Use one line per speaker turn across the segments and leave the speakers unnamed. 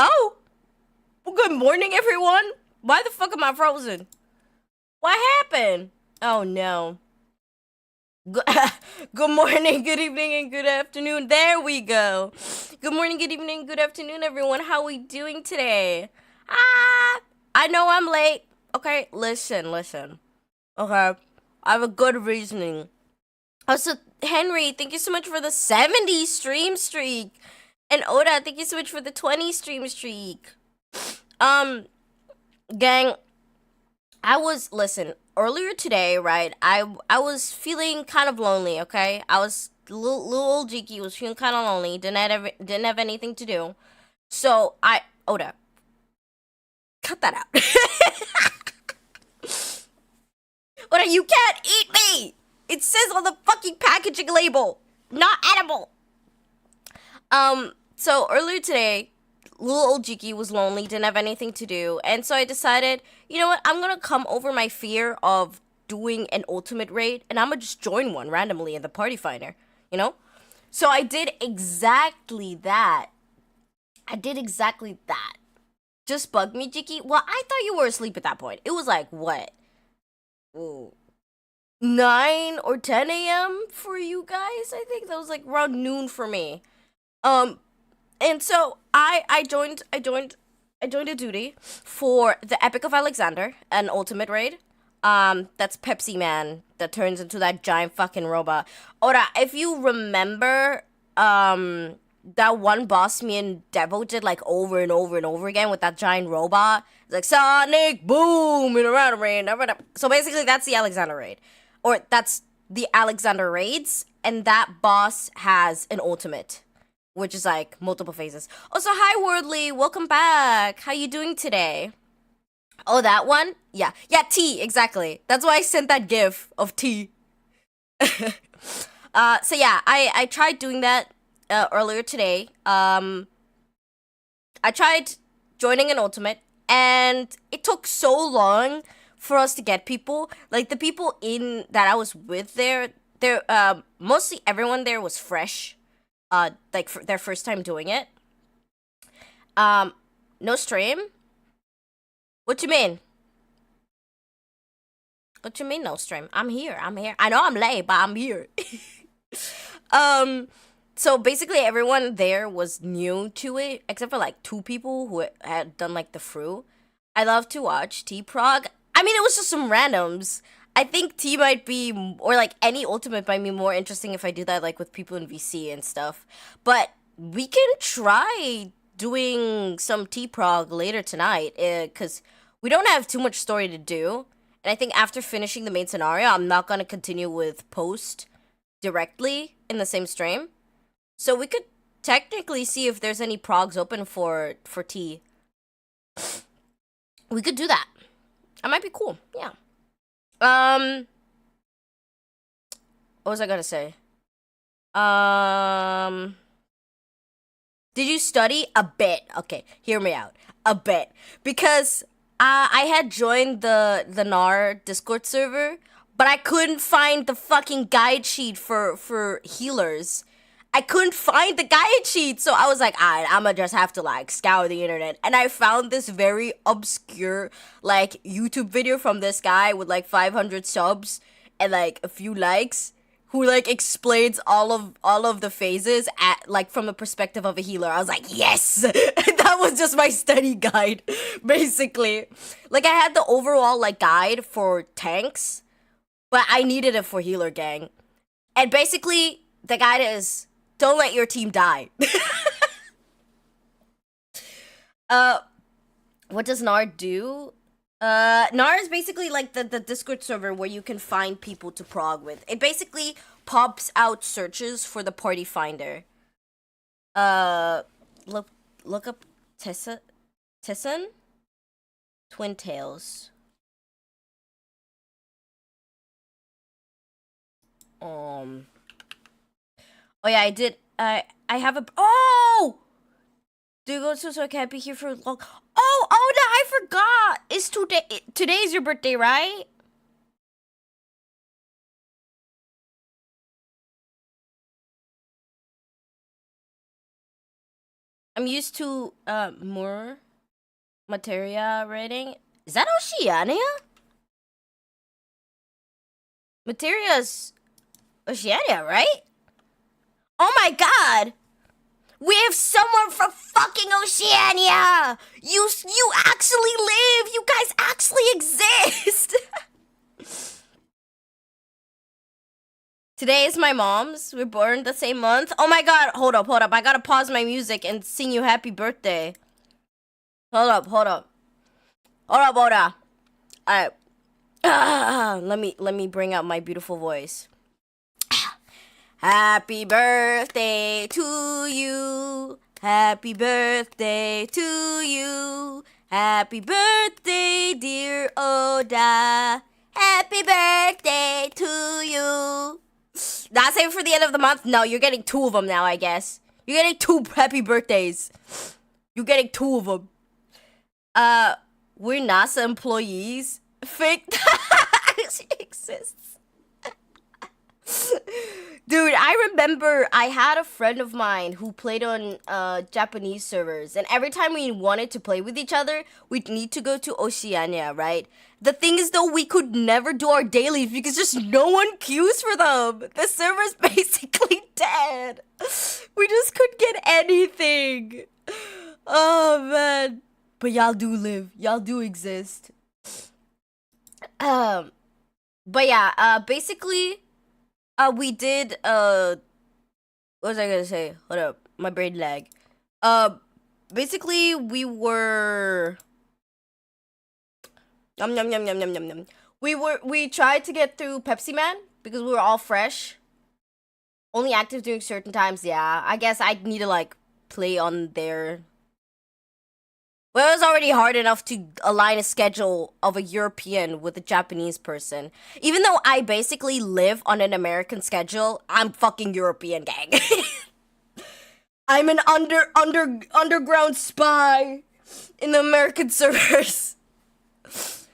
Oh, well, good morning, everyone. Why the fuck am I frozen? What happened? Oh no. Good, good morning, good evening, and good afternoon. There we go. Good morning, good evening, good afternoon, everyone. How we doing today? I know I'm late. Okay, listen. Okay, I have a good reasoning. Also, Henry, thank you so much for the 70 stream streak. And Oda, thank you so much for the 20 stream streak. Gang, listen, earlier today, right? I was feeling kind of lonely, okay? I was little old Jiki was feeling kind of lonely, didn't have anything to do. So, Oda, cut that out. Oda, you can't eat me. It says on the fucking packaging label, not edible. So earlier today, little old Jiki was lonely, didn't have anything to do, and so I decided, you know what, I'm gonna come over my fear of doing an ultimate raid, and I'm gonna just join one randomly in the party finder, you know? So I did exactly that. Just bug me, Jiki? Well, I thought you were asleep at that point. It was like, what? Ooh. 9 or 10 a.m. for you guys? I think that was like around noon for me. And so I joined a duty for the Epic of Alexander, an ultimate raid. That's Pepsi Man that turns into that giant fucking robot. Ora, if you remember, that one boss me and Devil did like over and over and over again with that giant robot. It's like Sonic Boom in a round raid. So basically, that's the Alexander raid, or that's the Alexander raids, and that boss has an ultimate, which is like multiple phases. Also, hi Wordly, welcome back. How you doing today? Oh, that one? Yeah, T, exactly. That's why I sent that gif of T. So yeah, I tried doing that earlier today. I tried joining an ultimate, and it took so long for us to get people. Like the people in that I was with there, mostly everyone there was fresh, like for their first time doing it. No stream? What you mean? What you mean no stream? I'm here. I know I'm late, but I'm here. um, so basically everyone there was new to it, except for like 2 people who had done like the through. I love to watch T-Prog. I mean, it was just some randoms. I think T might be, or like any ultimate might be more interesting if I do that like with people in VC and stuff. But we can try doing some T-Prog later tonight, because we don't have too much story to do. And I think after finishing the main scenario, I'm not gonna continue with post directly in the same stream. So we could technically see if there's any progs open for T. We could do that. That might be cool. Yeah. What was I gonna say? Did you study? A bit. Okay, hear me out. A bit. Because I had joined the NAR Discord server, but I couldn't find the fucking guide sheet for healers. I couldn't find the guide sheet, so I was like, alright, I'ma just have to like scour the internet. And I found this very obscure like YouTube video from this guy with like 500 subs and like a few likes, who like explains all of the phases at like from the perspective of a healer. I was like, yes. That was just my study guide, basically. Like I had the overall like guide for tanks, but I needed it for healer gang. And basically the guide is, don't let your team die. What does NAR do? NAR is basically like the Discord server where you can find people to prog with. It basically pops out searches for the party finder. Look up Tissan? Twin Tails. Oh yeah, I did. I have a. Oh! Do you go so I can't be here for long? Oh, no, I forgot. It's today's your birthday, right? I'm used to more materia rating. Is that Oceania? Materia's Oceania, right? Oh my god! We have someone from fucking Oceania! You actually live! You guys actually exist! Today is my mom's. We're born the same month. Oh my god, hold up. I gotta pause my music and sing you happy birthday. Hold up. Alright. Let me bring out my beautiful voice. Happy birthday to you. Happy birthday to you. Happy birthday, dear Oda. Happy birthday to you. That's it for the end of the month? No, you're getting 2 of them now, I guess. You're getting 2 happy birthdays. You're getting 2 of them. We're NASA employees. Fake she exists. Dude, I remember I had a friend of mine who played on Japanese servers, and every time we wanted to play with each other, we'd need to go to Oceania, right? The thing is, though, we could never do our dailies because just no one queues for them. The server's basically dead. We just couldn't get anything. Oh, man. But y'all do live. Y'all do exist. But yeah, basically, we did, what was I gonna say? Hold up, my brain lag. Basically, we were, yum. We tried to get through Pepsi Man because we were all fresh. Only active during certain times, yeah. I guess I'd need to, like, play on their... Well, it was already hard enough to align a schedule of a European with a Japanese person. Even though I basically live on an American schedule, I'm fucking European, gang. I'm an underground spy in the American servers.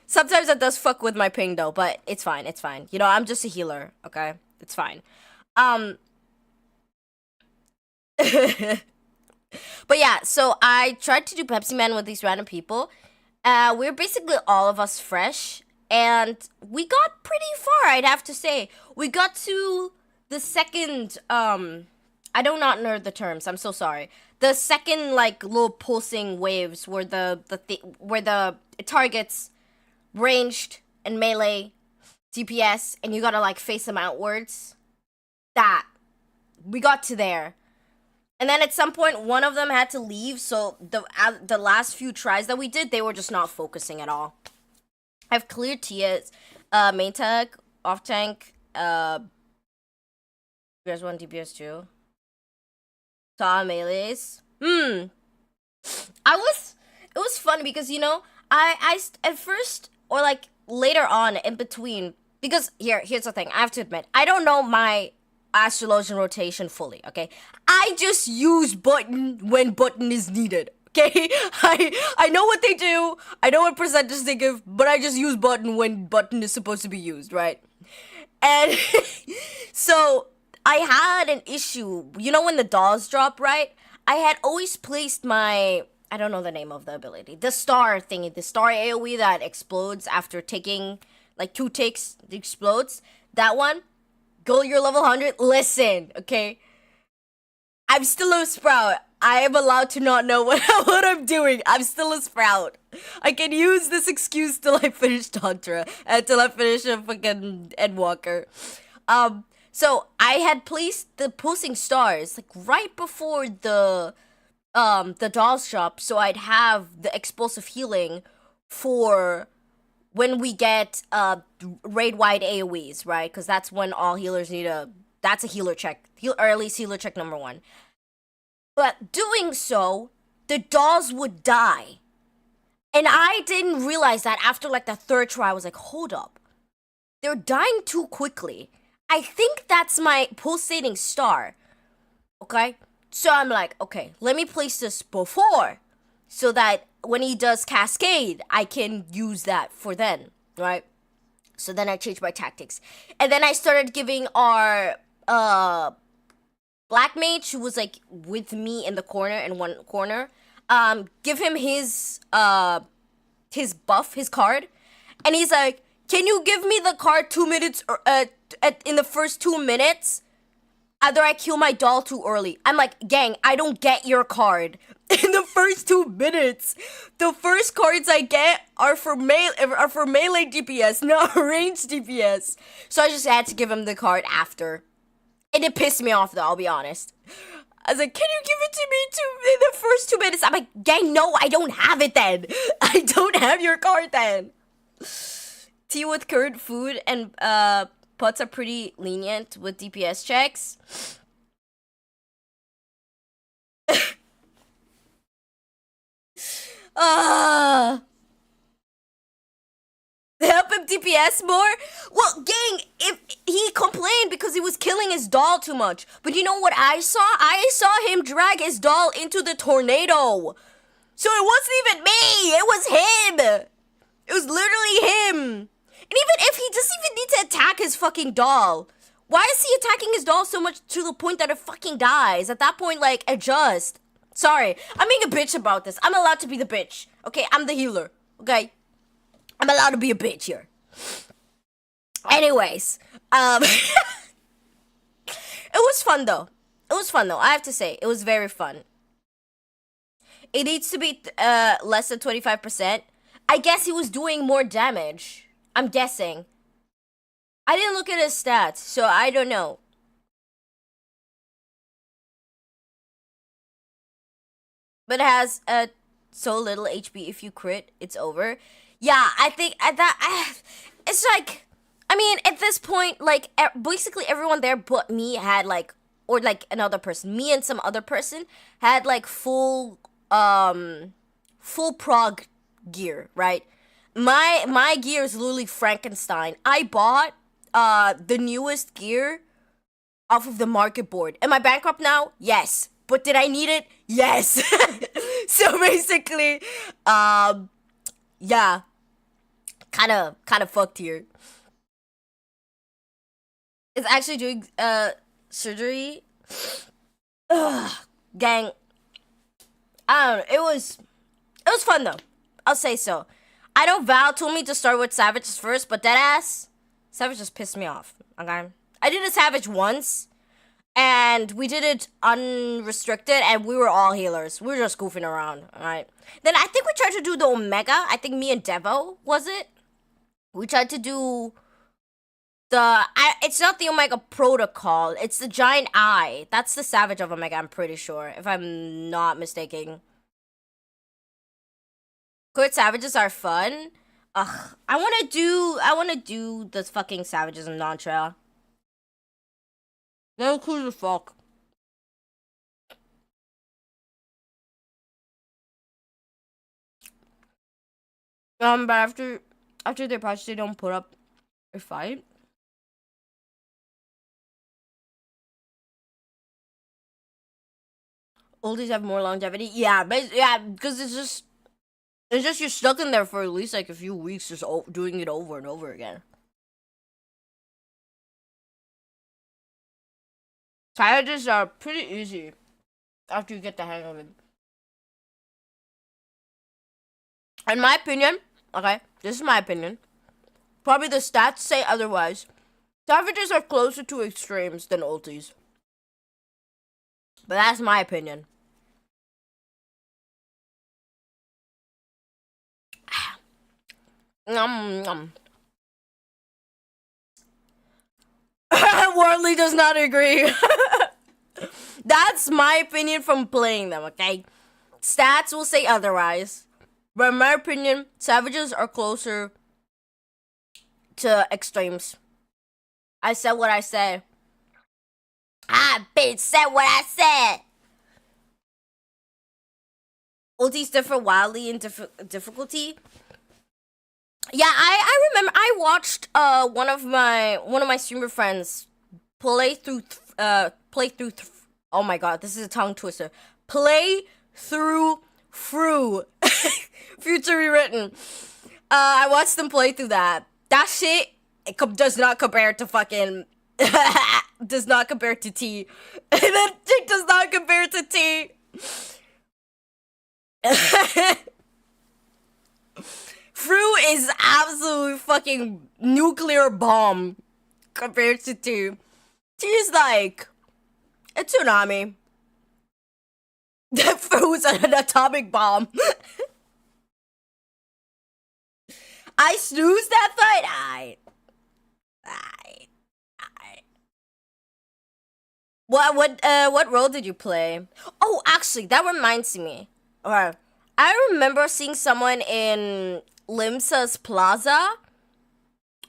Sometimes that does fuck with my ping though, but it's fine. You know, I'm just a healer, okay? It's fine. But yeah, so I tried to do Pepsi Man with these random people. We're basically all of us fresh, and we got pretty far, I'd have to say. We got to the second, I do not know the terms, I'm so sorry. The second, like, little pulsing waves where where the targets ranged and melee DPS, and you gotta, like, face them outwards. That. We got to there. And then at some point, one of them had to leave, so the last few tries that we did, they were just not focusing at all. I've cleared Tia's main tank, off tank, you guys want DPS too? Saw melees. It was funny because, you know, I at first, or like later on in between, because here's the thing, I have to admit, I don't know my astrologian rotation fully, okay? I just use button when button is needed, okay? I know what they do, I know what percentage they give, but I just use button when button is supposed to be used, right? And so I had an issue, you know, when the dolls drop, right? I had always placed my, I don't know the name of the ability, the star thingy, the star AoE that explodes after taking like 2 takes, it explodes. That one. Go your level 100. Listen, okay? I'm still a sprout. I am allowed to not know what I'm doing. I'm still a sprout. I can use this excuse till I finish Tantra. Until I finish a fucking Endwalker. So I had placed the pulsing stars like right before the doll shop, so I'd have the explosive healing for when we get raid-wide AoEs, right? Because that's when all healers need that's a healer check. Or at least healer check number 1. But doing so, the dolls would die. And I didn't realize that after like the 3rd try. I was like, hold up. They're dying too quickly. I think that's my pulsating star. Okay? So I'm like, okay, let me place this before. So that when he does Cascade, I can use that for then, right? So then I changed my tactics. And then I started giving our Black Mage, who was like with me in the corner, in one corner, give him his buff, his card, and he's like, "Can you give me the card 2 minutes or in the first 2 minutes? Either I kill my doll too early." I'm like, gang, I don't get your card in the first 2 minutes. The first cards I get are for melee DPS, not ranged DPS. So I just had to give him the card after. And it pissed me off though, I'll be honest. I was like, "Can you give it to me in the first 2 minutes?" I'm like, gang, no, I don't have it then. I don't have your card then. Tea with current food and pots are pretty lenient with DPS checks. Help him DPS more? Well, gang, if he complained because he was killing his doll too much. But you know what I saw? I saw him drag his doll into the tornado. So it wasn't even me. It was him. It was literally him. And even if he doesn't even need to attack his fucking doll, why is he attacking his doll so much to the point that it fucking dies? At that point, like, adjust. Sorry, I'm being a bitch about this. I'm allowed to be the bitch. Okay, I'm the healer. Okay? I'm allowed to be a bitch here. Anyways, it was fun though. It was fun though. I have to say, it was very fun. It needs to be less than 25%. I guess he was doing more damage. I'm guessing. I didn't look at his stats, so I don't know. But it has so little HP. If you crit, it's over. Yeah, I think it's like, I mean, at this point, like, basically everyone there but me had, like, or, like, another person. Me and some other person had, like, full prog gear, right? My gear is literally Frankenstein. I bought the newest gear off of the market board. Am I bankrupt now? Yes. But did I need it? Yes. So basically, yeah, kind of fucked here. It's actually doing surgery. Ugh, gang. I don't know. It was fun though. I'll say so. I know Val told me to start with Savages first, but deadass, Savage just pissed me off. Okay, I did a Savage once, and we did it unrestricted, and we were all healers. We were just goofing around, alright? Then I think we tried to do the Omega. I think me and Devo, was it? We tried to do it's not the Omega Protocol. It's the Giant Eye. That's the Savage of Omega, I'm pretty sure, if I'm not mistaken. Court Savages are fun. Ugh, I wanna do the fucking Savages in non-trail. They're cool as fuck. But after they patch, they don't put up a fight. Oldies have more longevity. Yeah, but yeah, because it's just you're stuck in there for at least like a few weeks, just doing it over and over again. Savages are pretty easy after you get the hang of it. In my opinion, okay, this is my opinion. Probably the stats say otherwise. Savages are closer to extremes than ulties. But that's my opinion. Worldly does not agree. That's my opinion from playing them, okay? Stats will say otherwise. But in my opinion, Savages are closer to extremes. I said what I said. I bitch said what I said. Ultis differ wildly in difficulty. Yeah, I remember I watched one of my streamer friends play through oh my god, this is a tongue twister. Play through Future Rewritten. I watched them play through that. That shit does not compare to fucking does not compare to tea. That chick does not compare to tea. Fruit is absolute fucking nuclear bomb compared to tea. Tea is like a tsunami. That fruit's an atomic bomb. I snoozed that fight. What role did you play? Oh, actually, that reminds me. Alright, I remember seeing someone in Limsa's Plaza.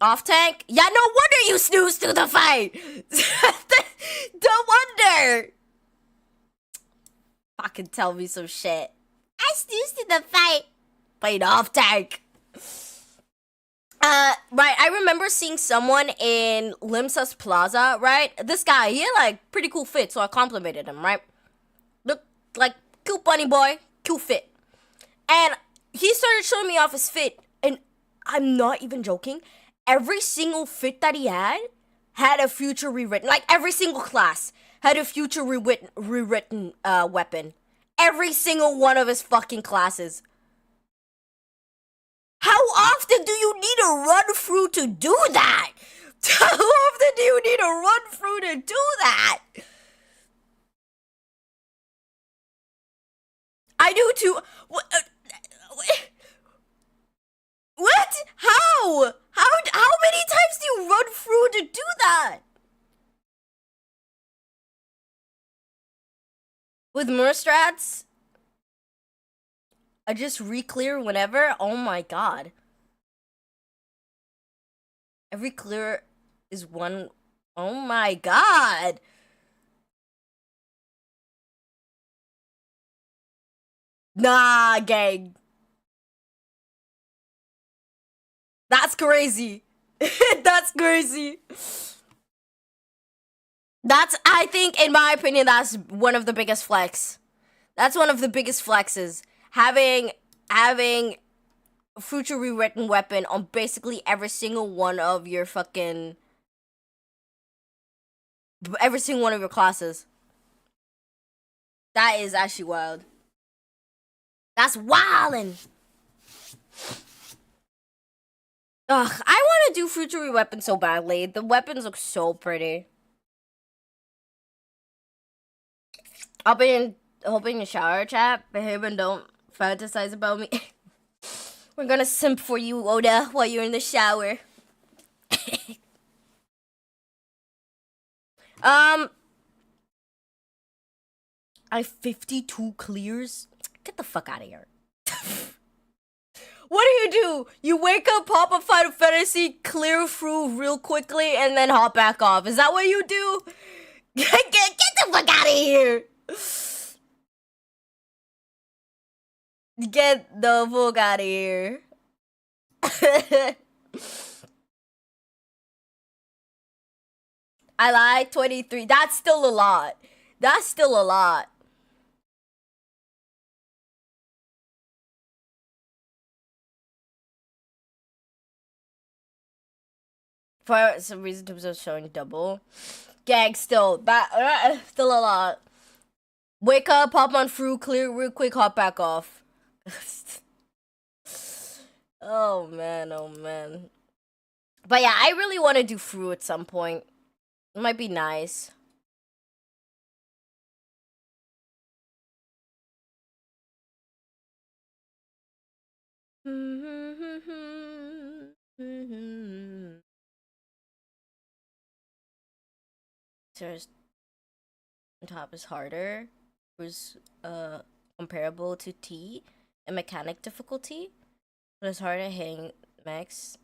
Off tank? Yeah, no wonder you snoozed through the fight! No wonder! Fucking tell me some shit. I snoozed in the fight. Played off tank. Right, I remember seeing someone in Limsa's Plaza, right? This guy, he had like pretty cool fit, so I complimented him, right? Look like cute bunny boy, cute fit. And he started showing me off his fit, and I'm not even joking. Every single fit that he had a future rewritten. Like every single class had a future rewritten weapon. Every single one of his fucking classes. How often do you need to run through to do that? How often do you need to run through to do that? I do too. What? How? How many times do you run through to do that? With Merstrats? I just re-clear whenever? Oh my god. Every clear is one... Oh my god! Nah, gang. That's crazy. That's crazy. I think, in my opinion, that's one of the biggest flex. That's one of the biggest flexes. Having future rewritten weapon on basically every single one of your fucking... Every single one of your classes. That is actually wild. That's wildin'. Ugh, I want to do future weapons so badly. The weapons look so pretty. I'll be in the shower, chat. Behave and don't fantasize about me. We're gonna simp for you, Oda, while you're in the shower. I have 52 clears. Get the fuck out of here. What do? You wake up, pop up Final Fantasy, clear through real quickly, and then hop back off. Is that what you do? Get the fuck out of here. Get the fuck out of here. I like 23. That's still a lot. That's still a lot. For some reason, it was showing double. Gang, still. That still a lot. Wake up, pop on through, clear real quick, hop back off. Oh man, oh man. But yeah, I really want to do Fru at some point. It might be nice. There's on top is harder. Was comparable to T and mechanic difficulty, but it's harder hitting max.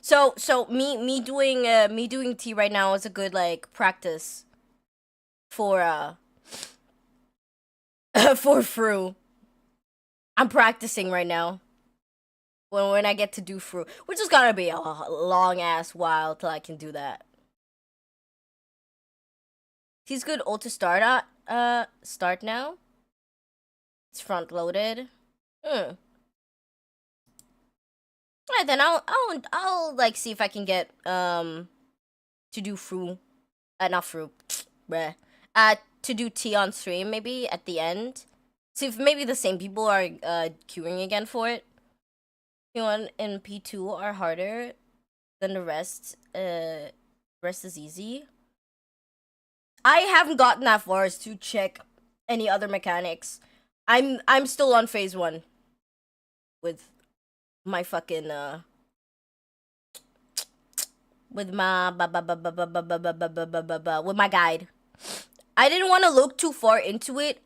So me doing T right now is a good like practice for for Fru. I'm practicing right now. When I get to do Fru, which is gonna be a long ass while till I can do that. He's good ult to start at start now. It's front loaded. Alright, then I'll like see if I can get to do not fruit, bruh. To do tea on stream maybe at the end. See if maybe the same people are queuing again for it. P1 and P2 are harder than the rest. Rest is easy. I haven't gotten that far as to check any other mechanics. I'm still on phase 1 with my fucking with my with my guide. I didn't want to look too far into it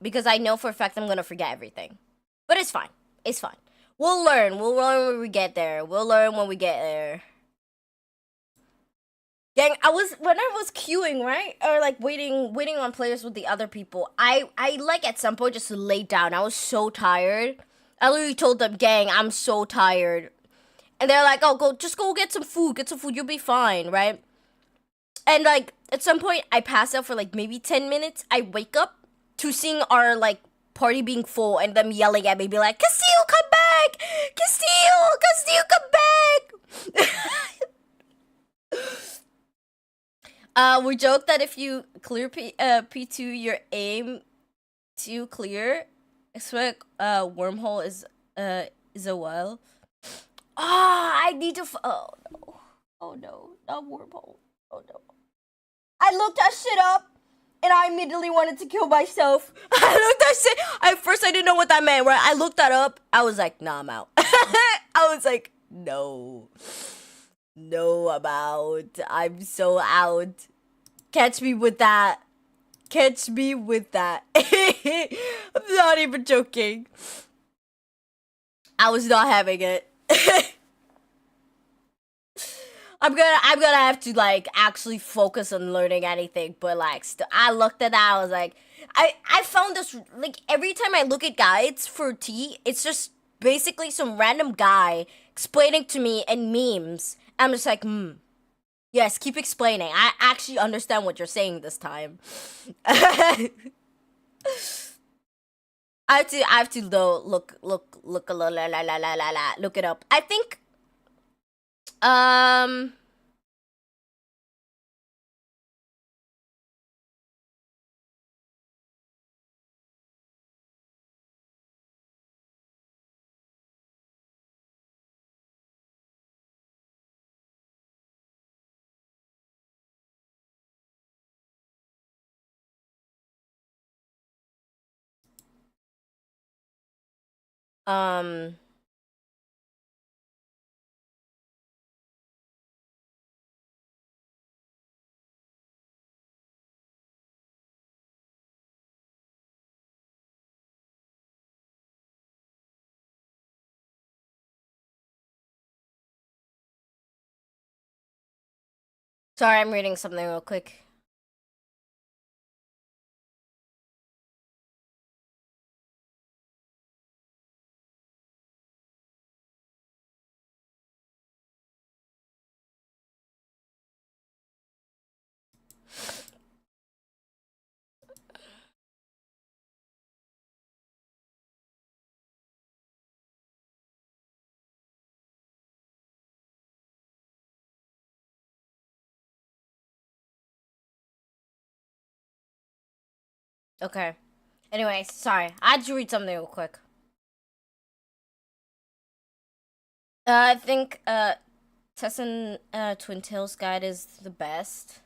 because I know for a fact I'm gonna forget everything. But it's fine. It's fine. We'll learn. We'll learn when we get there. We'll learn when we get there. Gang, when I was queuing, right? Or like waiting on players with the other people, I like at some point just laid down. I was so tired. I literally told them, gang, I'm so tired. And they're like, oh, just go get some food, you'll be fine, right? And like at some point I pass out for like maybe 10 minutes. I wake up to seeing our like party being full and them yelling at me, be like, Castillo, come back! Castillo, come back! We joke that if you clear P2, your aim to clear, expect wormhole is a while. I need to oh no, not wormhole. Oh no. I looked that shit up and I immediately wanted to kill myself. I looked that shit. At first I didn't know what that meant, right? I looked that up. I was like, nah, I'm out. I was like, no. No, I'm out. I'm so out. Catch me with that. Catch me with that. I'm not even joking. I was not having it. I'm gonna have to like actually focus on learning anything, but like I looked at that, I was like, I found this like every time I look at guides for tea, it's just basically some random guy explaining to me and memes. I'm just like, yes, keep explaining. I actually understand what you're saying this time. I have to though look it up. I think um sorry, I'm reading something real quick. Okay. Anyway, sorry. I had to read something real quick. I think Tessin Twin Tails guide is the best.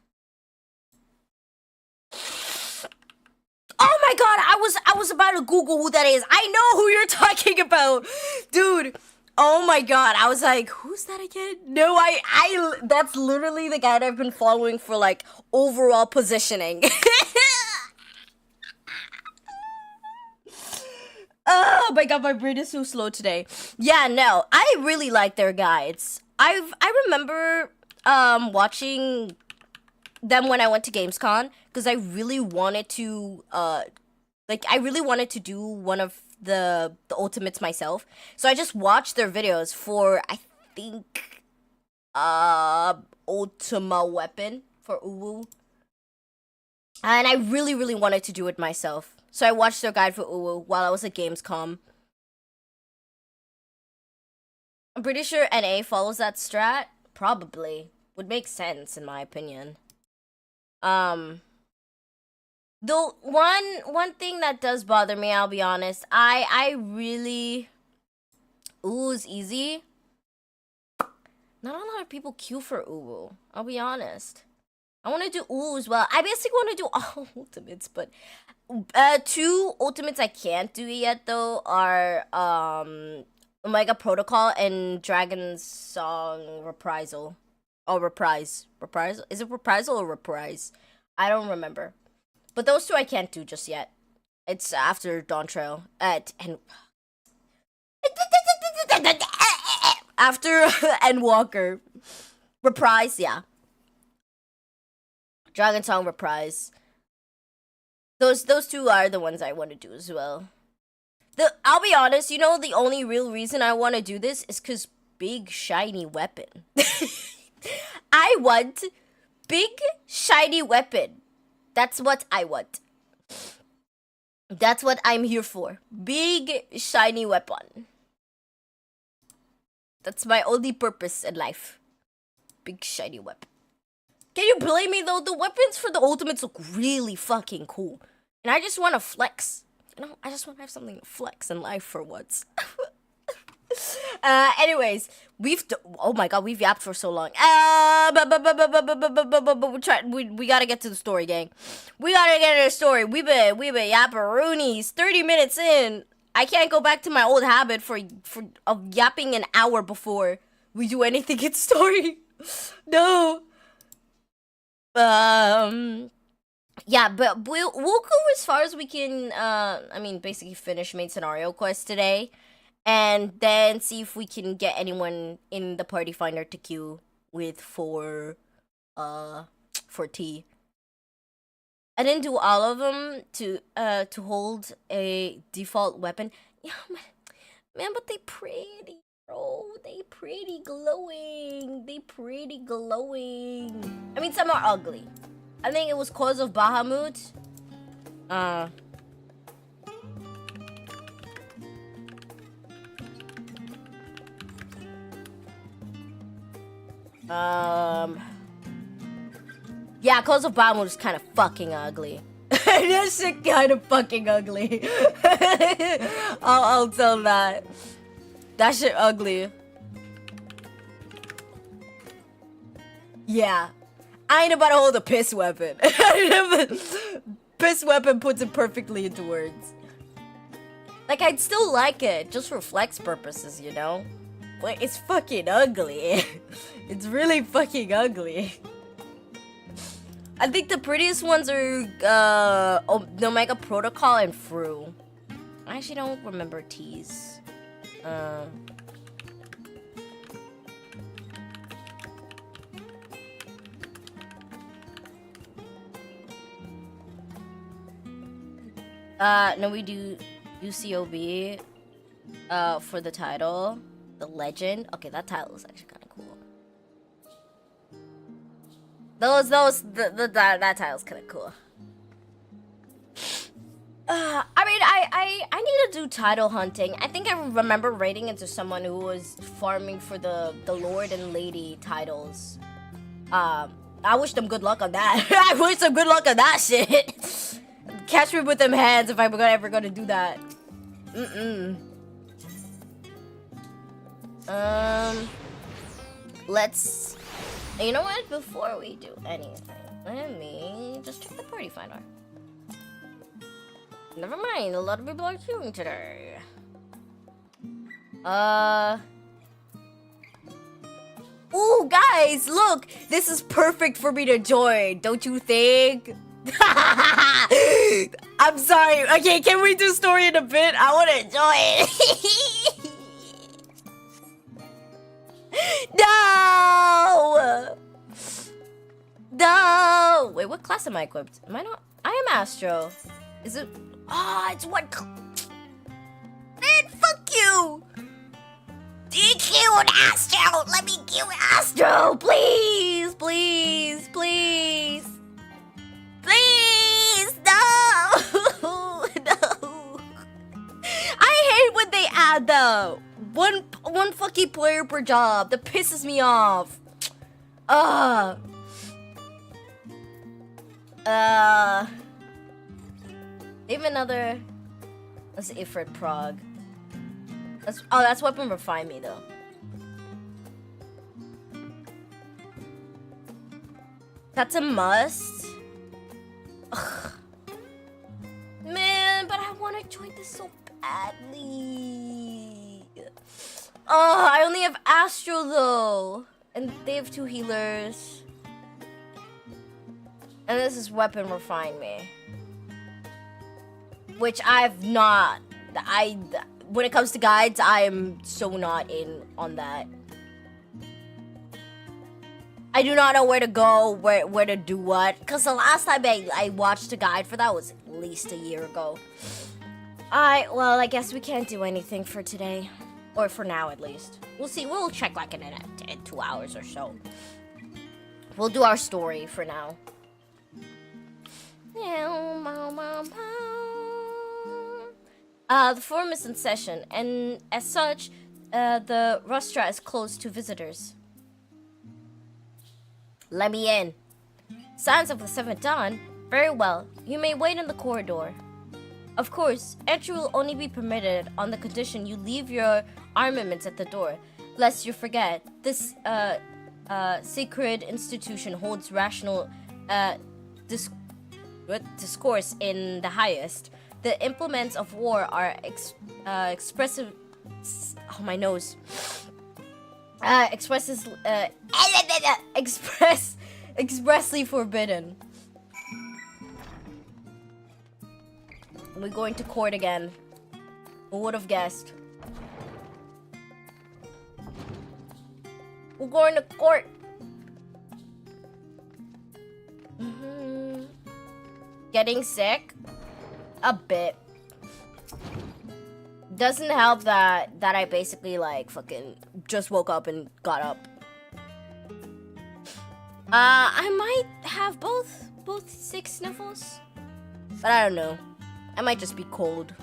Oh my god, I was about to Google who that is. I know who you're talking about. Dude. Oh my god, I was like, who's that again? No, I that's literally the guy that I've been following for like overall positioning. Oh my god, my brain is so slow today. Yeah, no, I really like their guides. I remember watching them when I went to Gamescom because I really wanted to I really wanted to do one of the ultimates myself. So I just watched their videos for I think Ultima Weapon for Uwu. And I really, really wanted to do it myself. So I watched their guide for Uwu while I was at Gamescom. I'm pretty sure NA follows that strat. Probably. Would make sense in my opinion. Though one thing that does bother me, I'll be honest, I really Uwu's easy. Not a lot of people queue for Uwu. I'll be honest. I want to do Uwu as well. I basically want to do all ultimates, but 2 ultimates I can't do yet though are Omega Protocol and Dragon's Song Reprisal. Oh, Reprise. Reprisal? Is it Reprisal or Reprise? I don't remember. But those 2 I can't do just yet. It's after Dawn Trail. And after Endwalker. Reprise, yeah. Dragon Song Reprise. Those 2 are the ones I want to do as well. I'll be honest, you know, the only real reason I want to do this is because big shiny weapon. I want big shiny weapon. That's what I want. That's what I'm here for. Big shiny weapon. That's my only purpose in life. Big shiny weapon. Can you blame me though? The weapons for the ultimates look really fucking cool. And I just want to flex. You know, I just want to have something to flex in life for once. Anyways, oh my god, we've yapped for so long. We gotta get to the story, gang. We gotta get to the story. We've been yapparoonies. 30 minutes in. I can't go back to my old habit of yapping an hour before we do anything in story. No. Yeah, but we'll go as far as we can. I mean, basically finish main scenario quest today. And then see if we can get anyone in the party finder to queue with for tea. I didn't do all of them to hold a default weapon. Yeah, man, but they pretty, bro. They pretty glowing. They pretty glowing. I mean, some are ugly. I think it was cause of Bahamut. Yeah, cause of Bahamut is kind of fucking ugly. That shit kind of fucking ugly. I'll tell that. That shit ugly. Yeah. I ain't about to hold a piss weapon. Piss weapon puts it perfectly into words. Like, I'd still like it, just for flex purposes, you know? But it's fucking ugly. It's really fucking ugly. I think the prettiest ones are the Omega Protocol and Fru. I actually don't remember T's. No, we do UCOB for the title. The legend. Okay, that title is actually kind of cool. That title's kind of cool. I mean, I need to do title hunting. I think I remember rating into someone who was farming for the Lord and Lady titles. I wish them good luck on that. I wish them good luck on that shit. Catch me with them hands if I'm ever gonna do that. Let's... You know what? Before we do anything, let me just check the party finder. Never mind, a lot of people are queuing today. Ooh, guys, look! This is perfect for me to join, don't you think? I'm sorry. Okay, can we do story in a bit? I want to join. No! No! Wait, what class am I equipped? Am I not? I am Astro. Is it? Ah, it's one. Man, fuck you! DQ and Astro! Let me kill Astro! Please! Please! Please! Please! No! No! I hate when they add the One fucking player per job. That pisses me off. Even another. That's Ifrit Prague. That's Weapon Refine Me though. That's a must. Ugh. Man, but I want to join this so badly. I only have Astro though, and they have 2 healers. And this is Weapon Refine Me, which I've not. When it comes to guides, I am so not in on that. I do not know where to go, where to do what. Because the last time I watched a guide for that was at least a year ago. Alright, well, I guess we can't do anything for today. Or for now, at least. We'll see. We'll check like in 2 hours or so. We'll do our story for now. The forum is in session, and as such, the rostra is closed to visitors. Let me in. Signs of the 7th dawn? Very well. You may wait in the corridor. Of course, entry will only be permitted on the condition you leave your armaments at the door, lest you forget. This sacred institution holds rational discourse in the highest. The implements of war are expressive. Oh, my nose. Expressly forbidden. We're going to court again. Who would have guessed? We're going to court. Getting sick? A bit. Doesn't help that I basically like fucking just woke up and got up. I might have both sick sniffles, but I don't know. I might just be cold.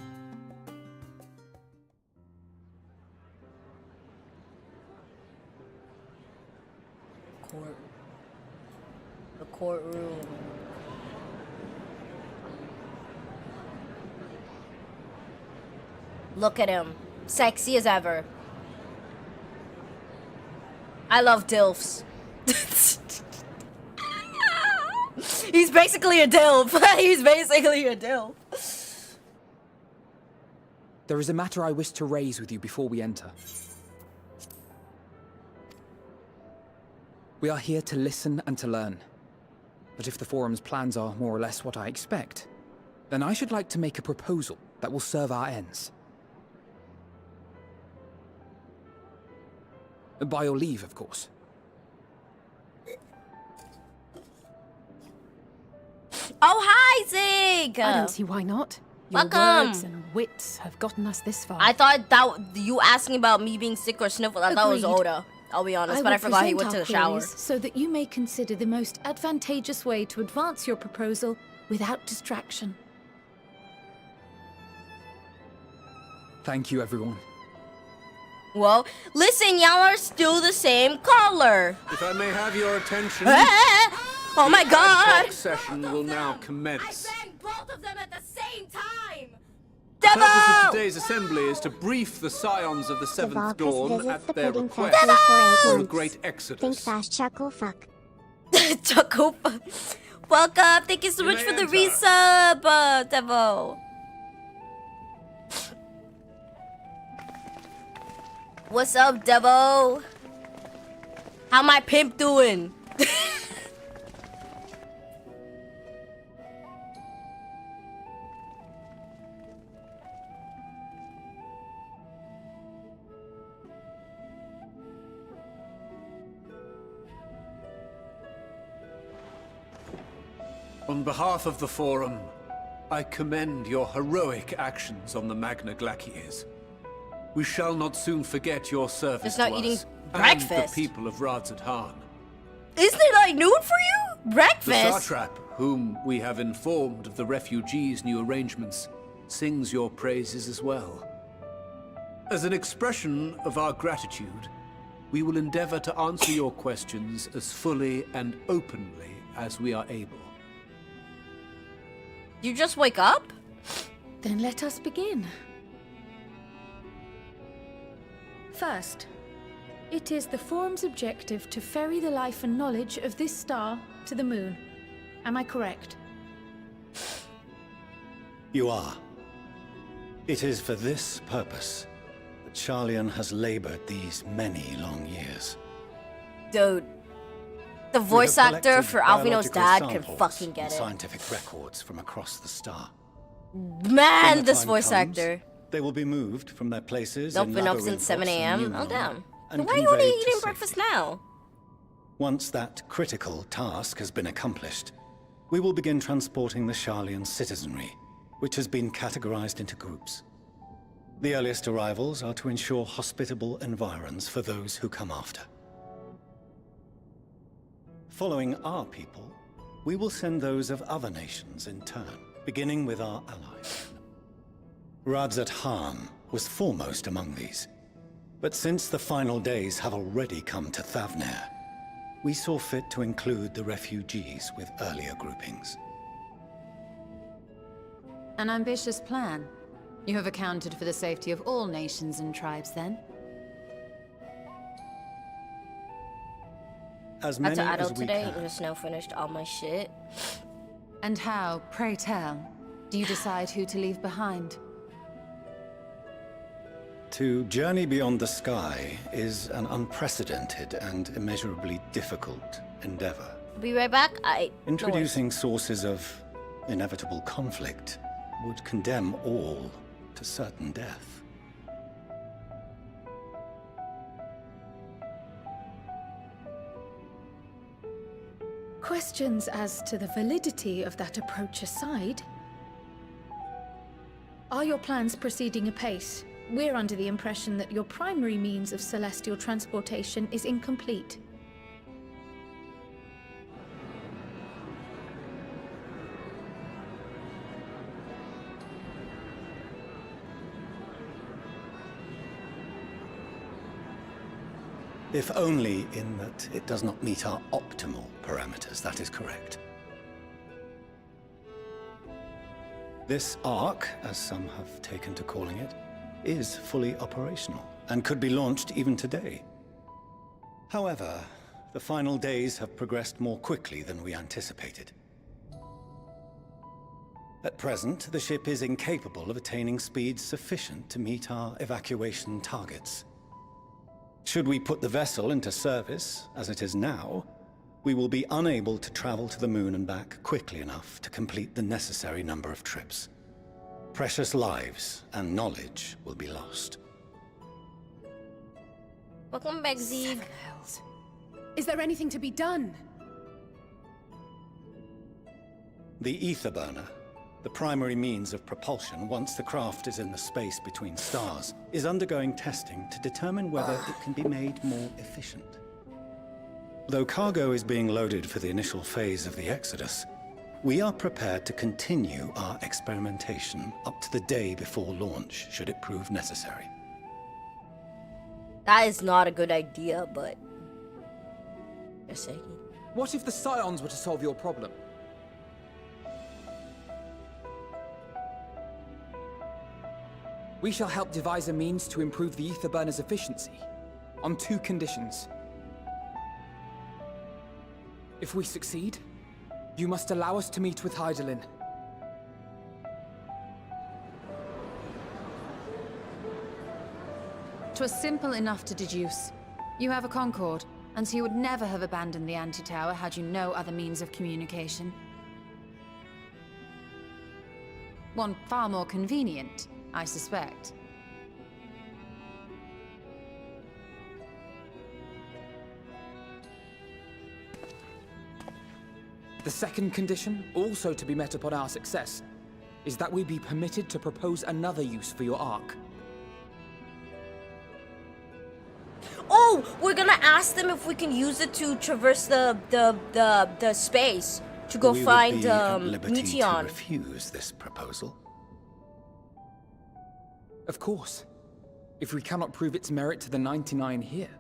The courtroom. Look at him. Sexy as ever. I love DILFs. He's basically a DILF. He's basically a DILF.
There is a matter I wish to raise with you before we enter. We are here to listen and to learn. But if the forum's plans are more or less what I expect, then I should like to make a proposal that will serve our ends. By your leave, of course.
Oh, hi, Zig!
I don't see why not. Your
Welcome.
words and wits have gotten us this far.
I thought that you asking about me being sick or sniffle. I thought it was
Agreed.
Oda. I'll be honest, but I forgot he went to the shower.
So that you may consider the most advantageous way to advance your proposal without distraction.
Thank you, everyone.
Well, listen, y'all are still the same color.
If I may have your attention.
Oh my god!
The session will now commence.
I banged both of them at the same time!
The purpose of
Devo!
today's assembly is to brief the scions of the Seventh
Devalkus
Dawn
visits
at
the
their
pudding
request
factory for 8
for the
months.
Great
Think
Exodus.
fast, chuckle, fuck.
Chocopa. Welcome! Thank you so
You
much
may
for the
enter.
resub, Devo. What's up, Devo? How my pimp doing?
On behalf of the Forum, I commend your heroic actions on the Magna Glaciers. We shall not soon forget your service
Just not
to
eating
us
breakfast.
and the people of Radzat-Han.
Isn't it like noon for you?
The
Breakfast?
satrap, whom we have informed of the refugees' new arrangements, sings your praises as well. As an expression of our gratitude, we will endeavor to answer your questions as fully and openly as we are able.
You just wake up?
Then let us begin. First, it is the Forum's objective to ferry the life and knowledge of this star to the moon. Am I correct?
You are. It is for this purpose that Sharleyan has labored these many long years.
Dude, the
We
voice
have
actor
collected
for Alvino's
biological
dad can
samples
fucking
and
get it.
scientific records from across the star.
Man,
When the
this
time
voice
comes,
actor.
they will be moved from their places
Nope,
in
been up since
Labyrinthos
7
and
a.m. Oh,
Numenor
damn.
and
Why are you only
conveyed to
eating breakfast
safety.
now?
Once that critical task has been accomplished, we will begin transporting the Sharleyan citizenry, which has been categorized into groups. The earliest arrivals are to ensure hospitable environs for those who come after. Following our people, we will send those of other nations in turn, beginning with our allies. Radzat Han was foremost among these, but since the final days have already come to Thavnair, we saw fit to include the refugees with earlier groupings.
An ambitious plan. You have accounted for the safety of all nations and tribes, then?
As
That's
many
an
as
adult
we
today.
can.
Just now finished all my shit.
And how, pray tell, do you decide who to leave behind?
To journey beyond the sky is an unprecedented and immeasurably difficult endeavor.
Be right back.
Introducing sources of inevitable conflict would condemn all to certain death.
Questions as to the validity of that approach aside, are your plans proceeding apace? We're under the impression that your primary means of celestial transportation is incomplete.
If only in that it does not meet our optimal parameters, that is correct. This Ark, as some have taken to calling it, is fully operational and could be launched even today. However, the final days have progressed more quickly than we anticipated. At present, the ship is incapable of attaining speeds sufficient to meet our evacuation targets. Should we put the vessel into service, as it is now, we will be unable to travel to the moon and back quickly enough to complete the necessary number of trips. Precious lives and knowledge will be lost.
Welcome back, Zeke.
Hells. Is there anything to be done?
The ether burner, the primary means of propulsion once the craft is in the space between stars, is undergoing testing to determine whether it can be made more efficient. Though cargo is being loaded for the initial phase of the Exodus, we are prepared to continue our experimentation up to the day before launch, should it prove necessary.
That is not a good idea, but just saying.
What if the Scions were to solve your problem? We shall help devise a means to improve the ether burner's efficiency, on 2 conditions. If we succeed, you must allow us to meet with Hydaelyn.
'Twas simple enough to deduce. You have a Concord, and so you would never have abandoned the anti-tower had you no other means of communication. One far more convenient, I suspect.
The second condition, also to be met upon our success, is that we be permitted to propose another use for your Ark.
Oh, we're gonna ask them if we can use it to traverse the space to go
We would
find
be at liberty to
Meteon.
refuse this proposal.
Of course. If we cannot prove its merit to the 99 here,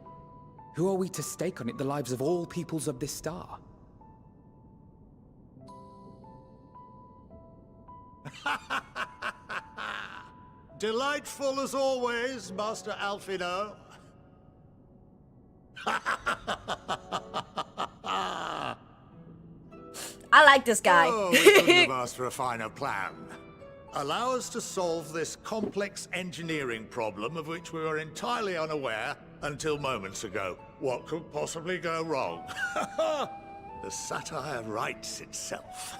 who are we to stake on it the lives of all peoples of this star?
Delightful as always, Master Alfino.
I like this guy.
Oh, we couldn't have asked for a finer plan. Allow us to solve this complex engineering problem of which we were entirely unaware until moments ago. What could possibly go wrong? The satire writes itself.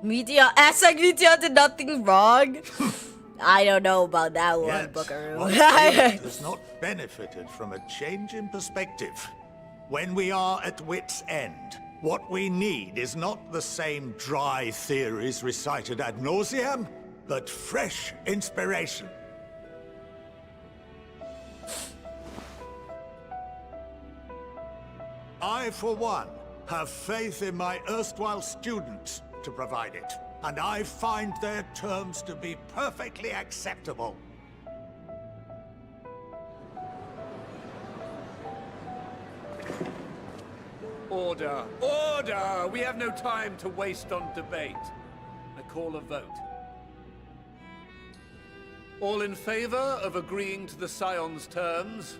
Meteor, Aztec Meteor did nothing wrong. I don't know about that one,
Yet,
Buckaroo.
what field has not benefited from a change in perspective? When we are at wit's end, what we need is not the same dry theories recited ad nauseam, but fresh inspiration. I, for one, have faith in my erstwhile students to provide it, and I find their terms to be perfectly acceptable.
Order! Order! We have no time to waste on debate. I call a vote. All in favor of agreeing to the Scion's terms?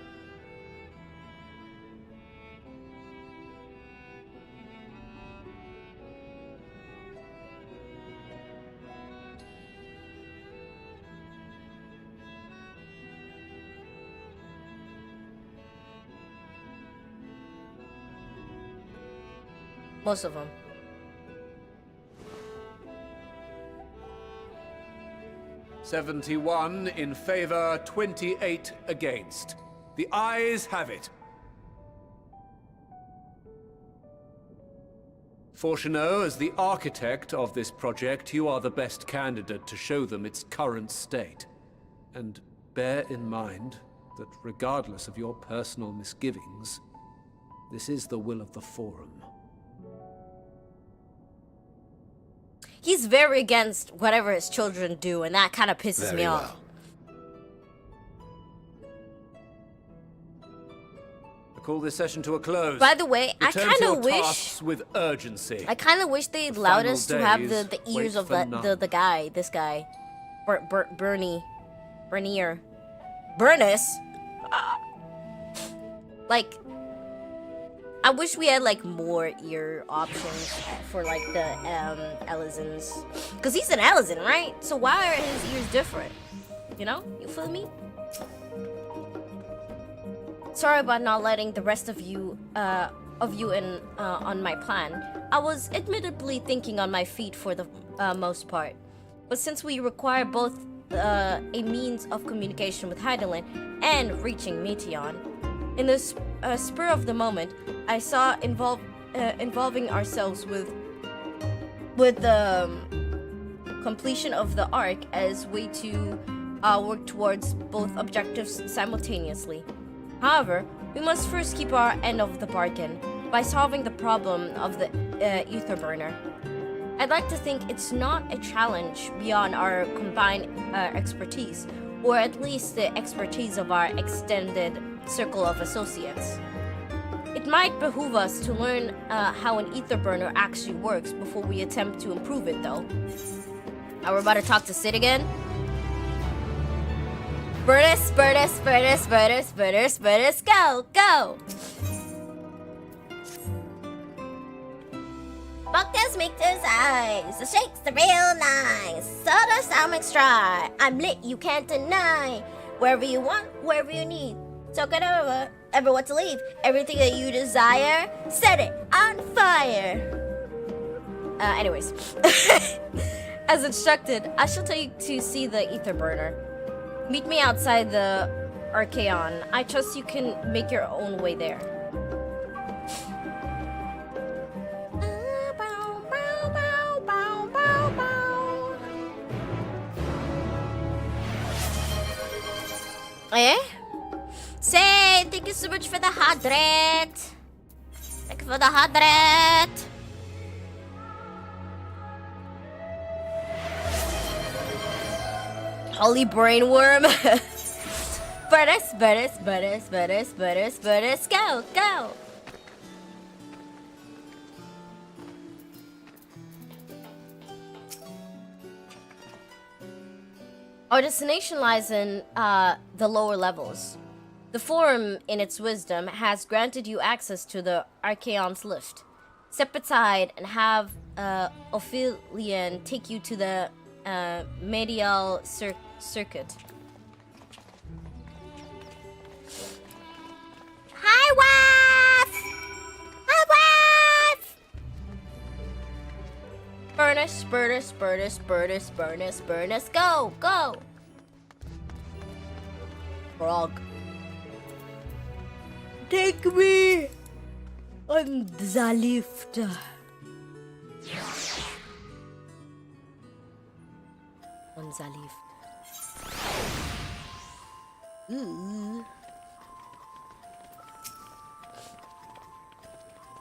Most of them.
"71 in favor, 28 against. The ayes have it. Fortuneau, as the architect of this project, you are the best candidate to show them its current state. And bear in mind that regardless of your personal misgivings, this is the will of the Forum.
He's very against whatever his children do, and that kind of pisses me off.
I call this session to a close.
By the way, I
Return
kind
to
of
your
wish
tasks with urgency.
they allowed
final
us to have
days
the
wait
ears of
for none.
the guy, this guy, Bernier, Burnus. Like, I wish we had like more ear options for like the Elizans, cause he's an Elizan, right? So why are his ears different? You know, you feel me? Sorry about not letting the rest of you in on my plan. I was admittedly thinking on my feet for the most part, but since we require both a means of communication with Hydaelyn and reaching Meteon, in the spur of the moment, I saw involving ourselves with the completion of the arc as way to work towards both objectives simultaneously. However, we must first keep our end of the bargain by solving the problem of the ether burner. I'd like to think it's not a challenge beyond our combined expertise, or at least the expertise of our extended circle of associates. It might behoove us to learn how an ether burner actually works before we attempt to improve it, though. Are we about to talk to Sid again? Burtis, go, go! Fuck this, make this eyes. The shakes are real nice. Soda stomach's dry. I'm lit, you can't deny. Wherever you want, wherever you need. Talk it over. Ever want to leave? Everything that you desire, set it on fire. Anyways. As instructed, I shall take you to see the ether burner. Meet me outside the Archaeon. I trust you can make your own way there. Eh? Say, thank you so much for the 100. Thank you for the 100. Holy brainworm. Burtis, go. Our destination lies in the lower levels. The Forum, in its wisdom, has granted you access to the Archaeon's lift. Step aside and have Ophelian take you to the medial circuit. Hi, wife! Burnis, go! Frog. Take me on the lift. On the lift. Ooh.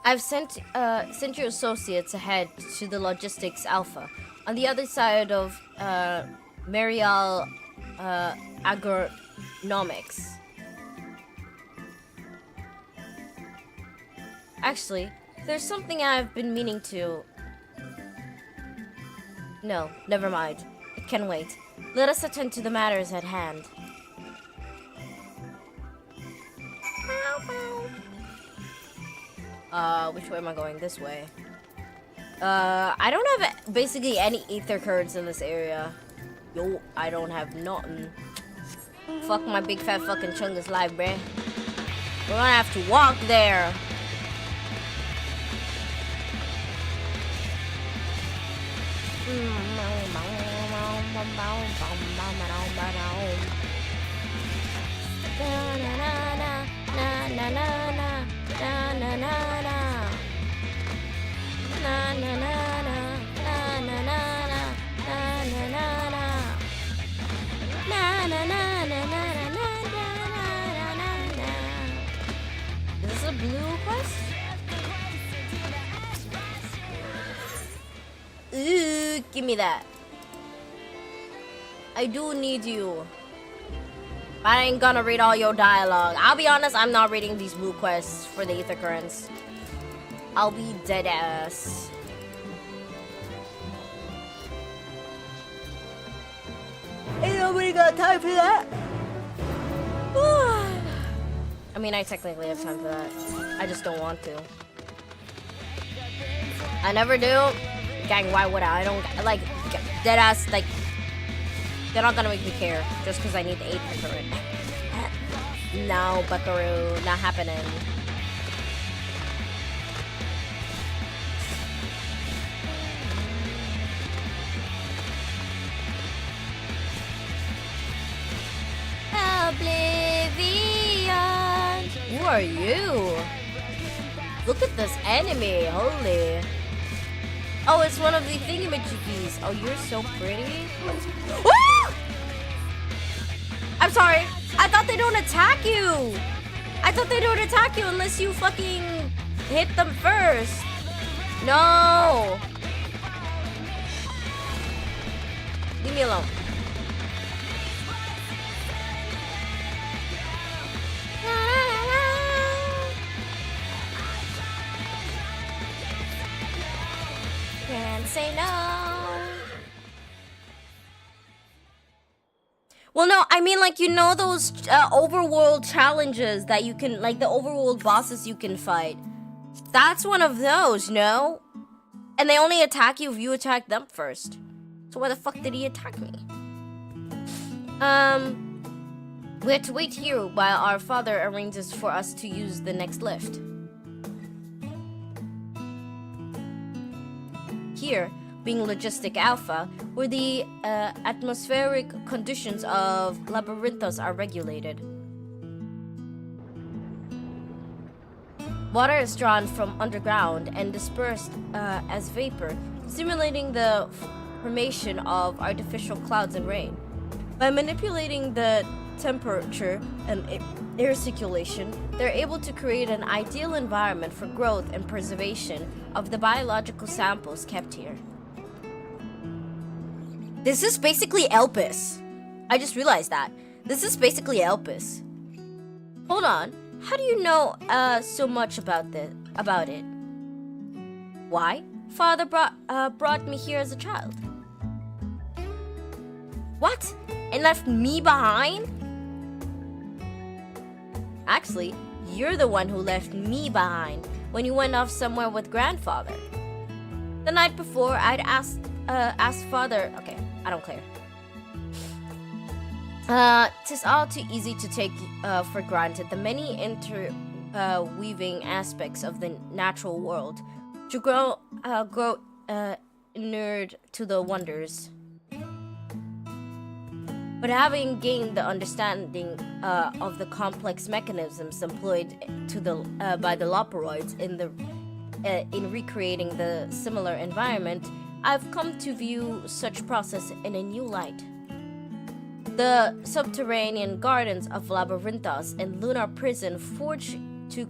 I've sent your associates ahead to the logistics alpha on the other side of Marial agronomics. Actually, there's something I've been meaning to. No, never mind. It can wait. Let us attend to the matters at hand. Which way am I going? This way. I don't have basically any ether currents in this area. Yo, I don't have nothing. Fuck my big fat fucking Chungus life, bruh. We're gonna have to walk there. Is this a blue quest? Ooh, give me that. I do need you. I ain't gonna read all your dialogue. I'll be honest, I'm not reading these blue quests for the ether currents. I'll be dead ass. Ain't nobody got time for that. I mean, I technically have time for that. I just don't want to. I never do. Gang, why would I? I don't, like, dead ass, like, they're not gonna make me care just because I need the 8 current. No, buckaroo, not happening. Oblivion. Who are you? Look at this enemy, holy. Oh, it's one of the thingamajiggies. Oh, you're so pretty. Woo! I'm sorry. I thought they don't attack you. I thought they don't attack you unless you fucking hit them first. No. Leave me alone. Can't say no. Well, no, I mean, like, you know those overworld challenges that you can, like, the overworld bosses you can fight. That's one of those, no? And they only attack you if you attack them first. So why the fuck did he attack me? We have to wait here while our father arranges for us to use the next lift. Here, being Logistic Alpha, where the atmospheric conditions of Labyrinthos are regulated. Water is drawn from underground and dispersed as vapor, simulating the formation of artificial clouds and rain. By manipulating the temperature and air circulation, they're able to create an ideal environment for growth and preservation of the biological samples kept here. This is basically Elpis. I just realized that. This is basically Elpis. Hold on. How do you know so much about it? Why? Father brought me here as a child. What? And left me behind? Actually, you're the one who left me behind when you went off somewhere with grandfather. The night before, I'd asked father. Okay, I don't care. 'Tis all too easy to take for granted the many interweaving aspects of the natural world, to grow inured to the wonders. But having gained the understanding of the complex mechanisms employed by the Loperoids in recreating the similar environment, I've come to view such process in a new light. The subterranean gardens of Labyrinthos and Lunar Prison forged to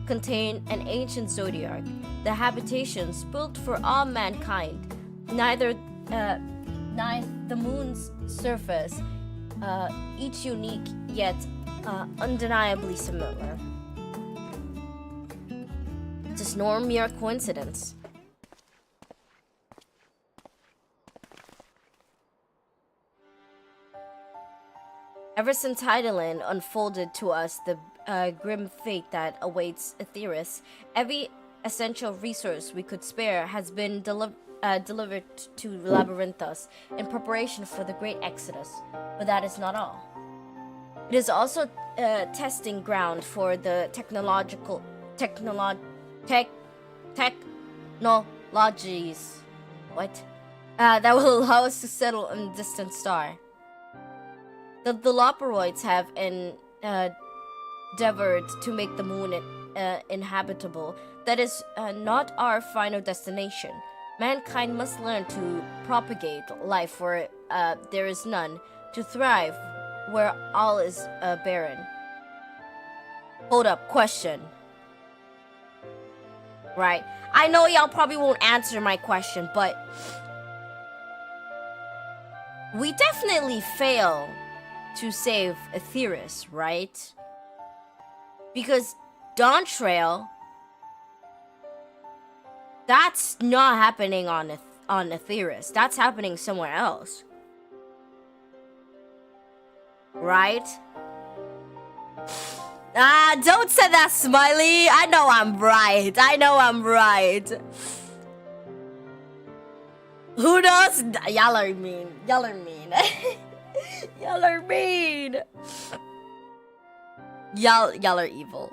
contain an ancient zodiac, the habitations built for all mankind, neither the moon's surface, each unique yet undeniably similar. Just no mere coincidence. Ever since Hydaelyn unfolded to us the grim fate that awaits Aetheris, every essential resource we could spare has been delivered to Labyrinthos in preparation for the Great Exodus. But that is not all. It is also a testing ground for the technologies that will allow us to settle on a distant star. The Loperoids have endeavored to make the moon inhabitable. That is not our final destination. Mankind must learn to propagate life where there is none, to thrive where all is barren. Hold up, question. Right. I know y'all probably won't answer my question, but we definitely fail to save Aetheris, right? Because Dawn Trail, that's not happening on Aetheris. That's happening somewhere else. Right? Don't say that, Smiley. I know I'm right. Who knows? Y'all are mean. Y'all are mean. Y'all are evil.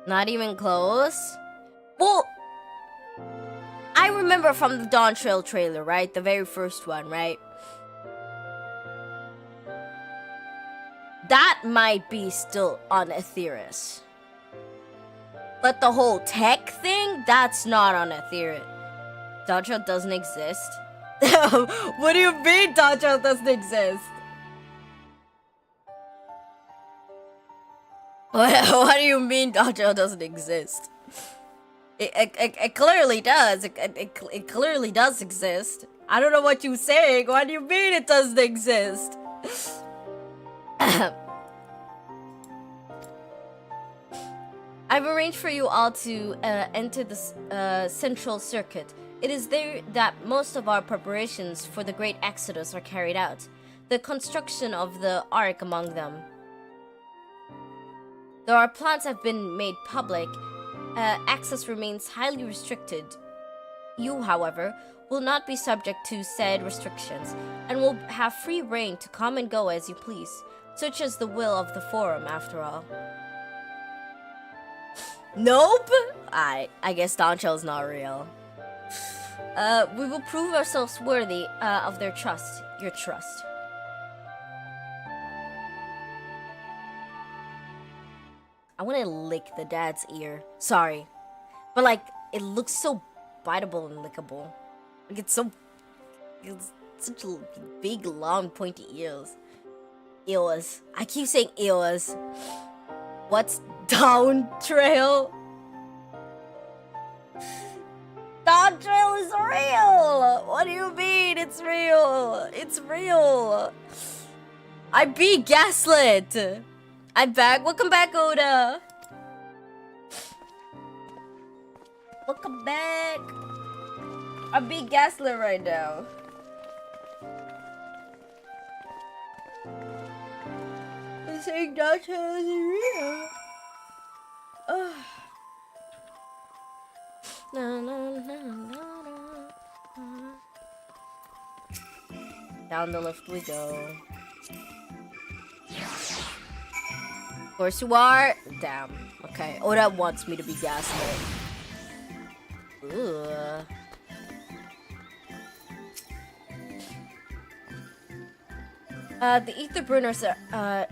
Not even close. Well, I remember from the Dawn Trail trailer, right? The very first one, right? That might be still on Aetheris. But the whole tech thing, that's not on Aetheris. Dawn Trail doesn't exist. What do you mean Dawn Trail doesn't exist? What do you mean Dawn Trail doesn't exist? It clearly does. It clearly does exist. I don't know what you're saying. What do you mean it doesn't exist? I've arranged for you all to enter the central circuit. It is there that most of our preparations for the Great Exodus are carried out. The construction of the Ark among them. Though our plans have been made public, access remains highly restricted. You, however, will not be subject to said restrictions, and will have free reign to come and go as you please. Such is the will of the Forum, after all. Nope! I guess Dawn Trail's not real. We will prove ourselves worthy of their trust, your trust. I want to lick the dad's ear. Sorry. But, like, it looks so biteable and lickable. Like, it's such big, long, pointy ears. Ears. I keep saying ears. What's Dawn Trail? Dawn blood trail is real! What do you mean it's real? It's real. I beat Gaslit. I'm back. Welcome back, Oda. Welcome back. I beat Gaslit right now. This ain't blood trail is real. Ugh. Na, na, na, na, na. Down the lift we go. Of course you are. Damn. Okay. Oda wants me to be gaslit. Ugh. The ether burner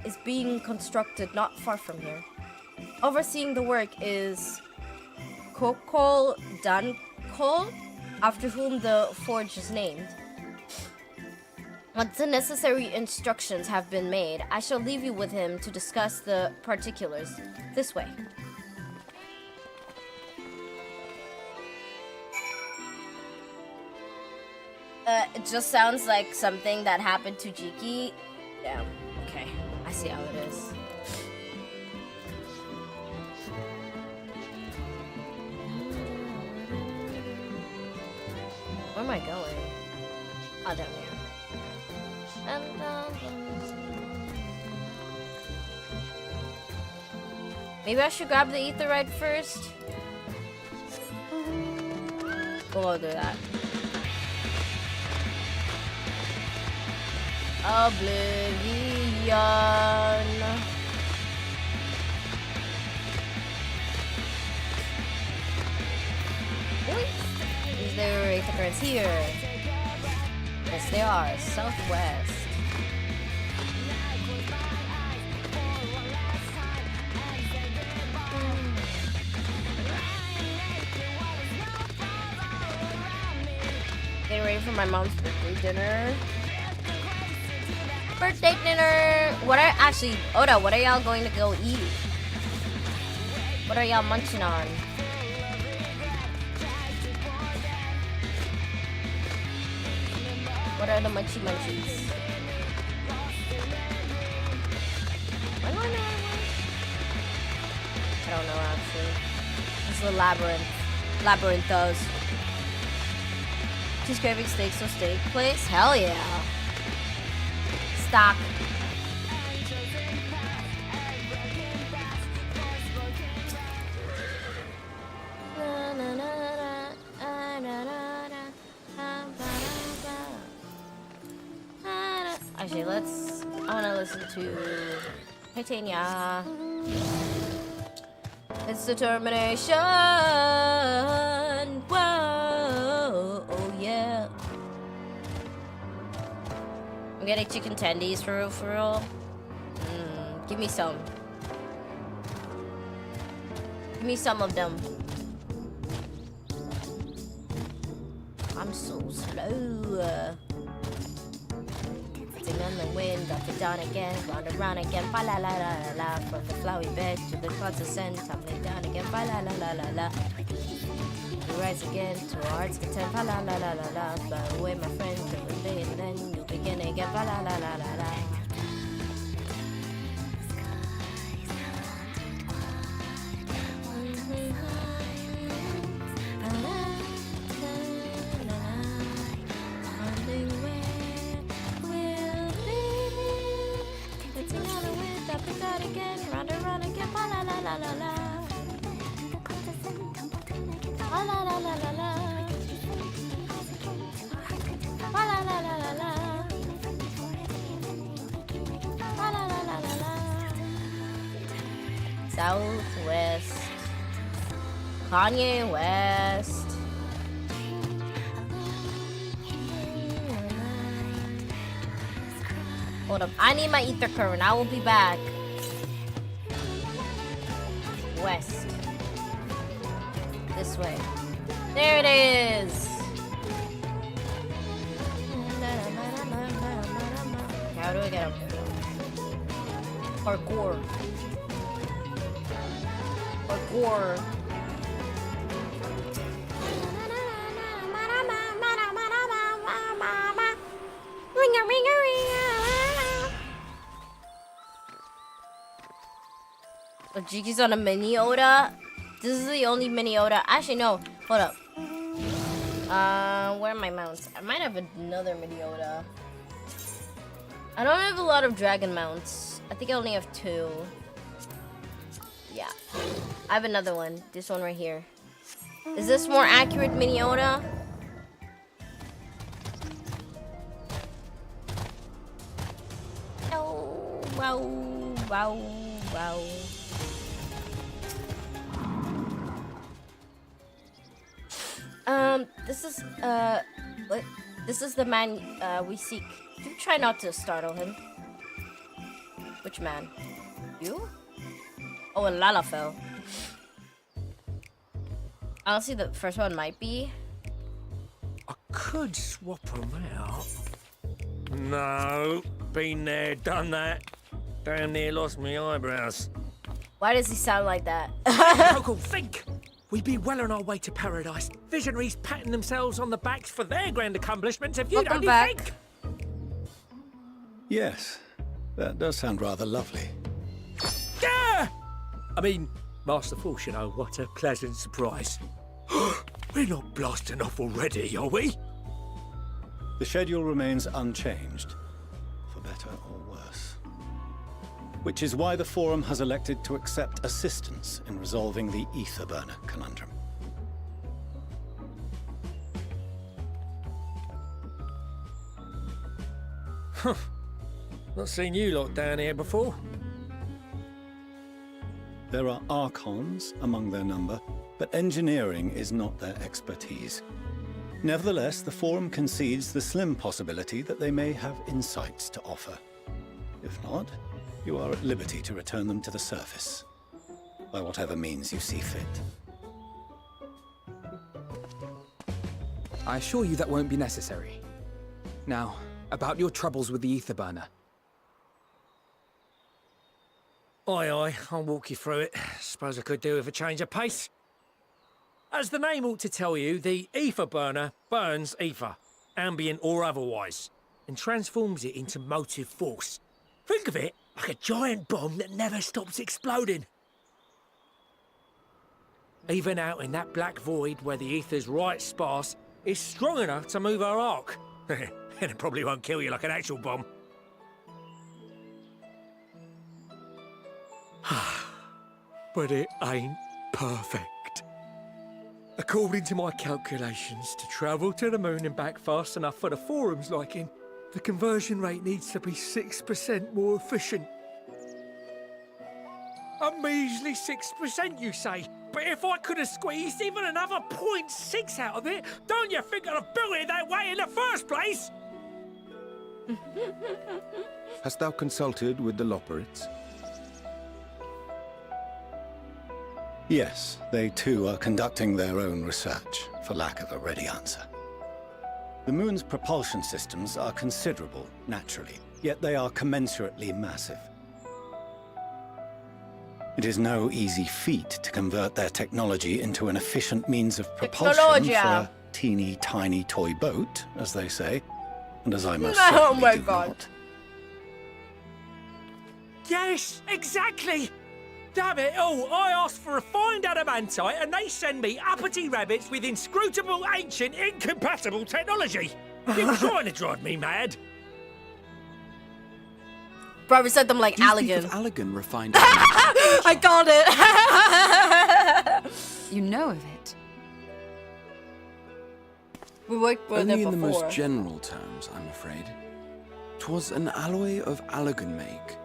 is being constructed not far from here. Overseeing the work is Kokol Dankol, after whom the forge is named. Once the necessary instructions have been made, I shall leave you with him to discuss the particulars. This way. It just sounds like something that happened to Jiki. Damn. Okay. I see how it is. Where am I going? Oh, down here. Maybe I should grab the etherite first. We'll do that. Oblivion. Is there ether currents here? Yes, they are. Southwest. Getting ready for my mom's birthday dinner. Birthday dinner! What are actually, Oda, what are y'all going to go eat? What are y'all munching on? What are the munchy munchies? I don't know actually. It's a labyrinth. Labyrinthos. She's craving steak, so steak place? Hell yeah. Stock. Actually, I wanna listen to Titania. It's determination. Whoa, oh yeah. I'm getting chicken tendies for real, for real. Give me some. Give me some of them. I'm so slow. Sitting on the wind, up and down again, round and round again, fa la la la la la. From the flowery bed to the clouds ascend, tumbling down again, fa la la la la la. You rise again to our heart's content, fa la la la la la. Fly away, my friend, till the day, and then you begin again, fa la la la la la. Southwest. Kanye West. Hold up. I need my ether current. I will be back. West. This way. There it is. How do I get up there? Parkour. Parkour. Oh, Jiki's on a mini Oda. This is the only mini Oda. Actually, no. Hold up. Where are my mounts? I might have another mini Oda. I don't have a lot of dragon mounts. I think I only have 2. Yeah. I have another one. This one right here. Is this more accurate, mini Oda? Oh, wow, wow, wow. This is the man we seek. Do try not to startle him. Which man? You? Oh, and Lalafell. Honestly, the first one might be.
I could swap them out. No, been there, done that. Damn near lost me eyebrows.
Why does he sound like that?
Coco, think! We'd be well on our way to paradise. Visionaries patting themselves on the backs for their grand accomplishments if you'd
Welcome
only
back.
think!
Yes, that does sound rather lovely.
Yeah! I mean, Master Force, you know, what a pleasant surprise. We're not blasting off already, are we?
The schedule remains unchanged, for better or worse. Which is why the Forum has elected to accept assistance in resolving the Ether Burner conundrum.
Not seen you lot down here before.
There are Archons among their number, but engineering is not their expertise. Nevertheless, the Forum concedes the slim possibility that they may have insights to offer. If not, you are at liberty to return them to the surface, by whatever means you see fit.
I assure you that won't be necessary. Now, about your troubles with the Ether Burner.
Aye, aye, I'll walk you through it. Suppose I could do with a change of pace. As the name ought to tell you, the Ether Burner burns ether, ambient or otherwise, and transforms it into motive force. Think of it like a giant bomb that never stops exploding. Even out in that black void where the ether's right sparse, it's strong enough to move our arc. And it probably won't kill you like an actual bomb. But it ain't perfect. According to my calculations, to travel to the moon and back fast enough for the Forum's liking, the conversion rate needs to be 6% more efficient. A measly 6%, you say? But if I could have squeezed even another 0.6 out of it, don't you think I'd have built it that way in the first place?
Hast thou consulted with the Loperites?
Yes, they too are conducting their own research, for lack of a ready answer. The moon's propulsion systems are considerable, naturally, yet they are commensurately massive. It is no easy feat to convert their technology into an efficient means of propulsion
Technologia.
for a teeny tiny toy boat, as they say, and as I most
Oh
certainly
my
do
God.
not.
Yes, exactly! Damn it all, I asked for refined adamantite and they send me uppity rabbits with inscrutable, ancient, incompatible technology! You're trying to drive me mad!
Probably said them like
Do you speak
Allegan.
of Allegan refined?
I called it.
You know of it?
We worked with
Only
it
in the
before.
most general terms, I'm afraid. 'Twas an alloy of Allegan make,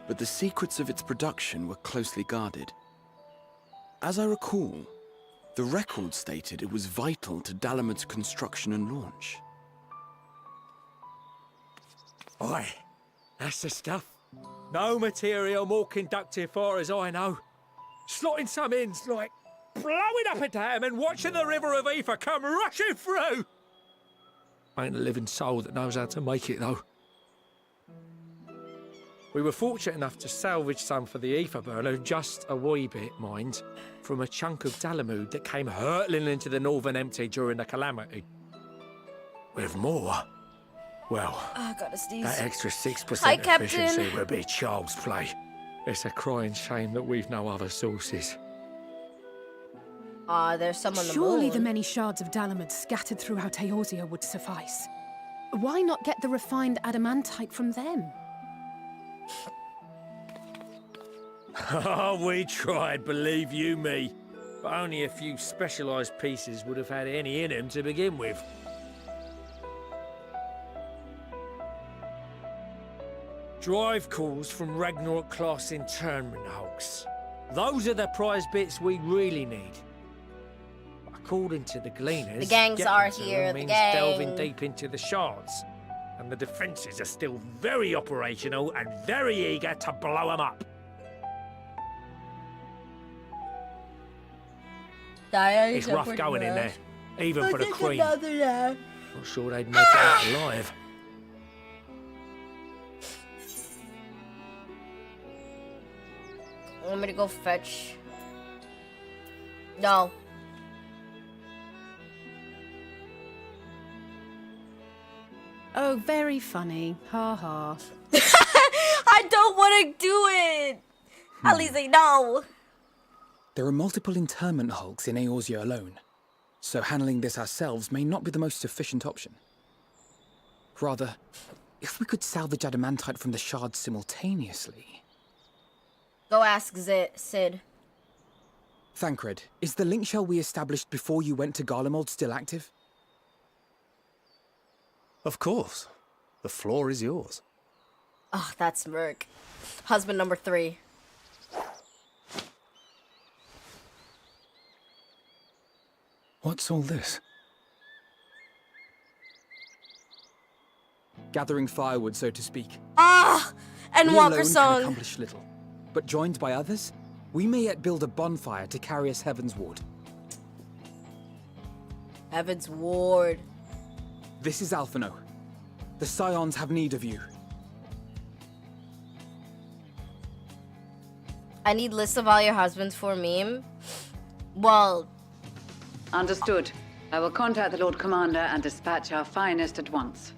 but the secrets of its production were closely guarded. As I recall, the record stated it was vital to Dalamud's construction and launch.
Aye, that's the stuff. No material more conductive far as I know. Slotting some ins like blowing up a dam and watching the river of ether come rushing through. Ain't a living soul that knows how to make it though. We were fortunate enough to salvage some for the ether burner, just a wee bit, mind, from a chunk of Dalamud that came hurtling into the Northern Empty during the calamity. With more, Well,
I gotta sneeze.
that extra 6%
Hi, Captain.
efficiency would be child's play. It's a crying shame that we've no other sources.
There's some on the
Surely
moon.
the many shards of Dalamud scattered throughout Eorzea would suffice. Why not get the refined adamantite from them?
Oh, we tried, believe you me. But only a few specialised pieces would have had any in them to begin with. Drive cores from Ragnarok-class internment hulks. Those are the prize bits we really need. According to the Gleaners,
The gangs
getting
are
to
here,
them
the
means
gang.
delving deep into the shards. And the defences are still very operational and very eager to blow them up. It's rough going in there, even for the Queen. Not sure they'd make it out alive.
Want me to go fetch? No.
Oh, very funny. Ha ha.
I don't want to do it. At least I know.
There are multiple internment hulks in Eorzea alone, so handling this ourselves may not be the most efficient option. Rather, if we could salvage adamantite from the shards simultaneously...
Go ask Sid.
Thancred, is the link shell we established before you went to Garlemald still active?
Of course. The floor is yours.
Oh, that's Merc. Husband number 3.
What's all this?
Gathering firewood, so to speak.
Ah! And
We
Walker
alone
song.
can accomplish little, but joined by others, we may yet build a bonfire to carry us heavensward.
Heaven's Ward.
This is Alphino. The Scions have need of you.
I need lists of all your husbands for meme. Well,
Understood. I will contact the Lord Commander and dispatch our finest at once.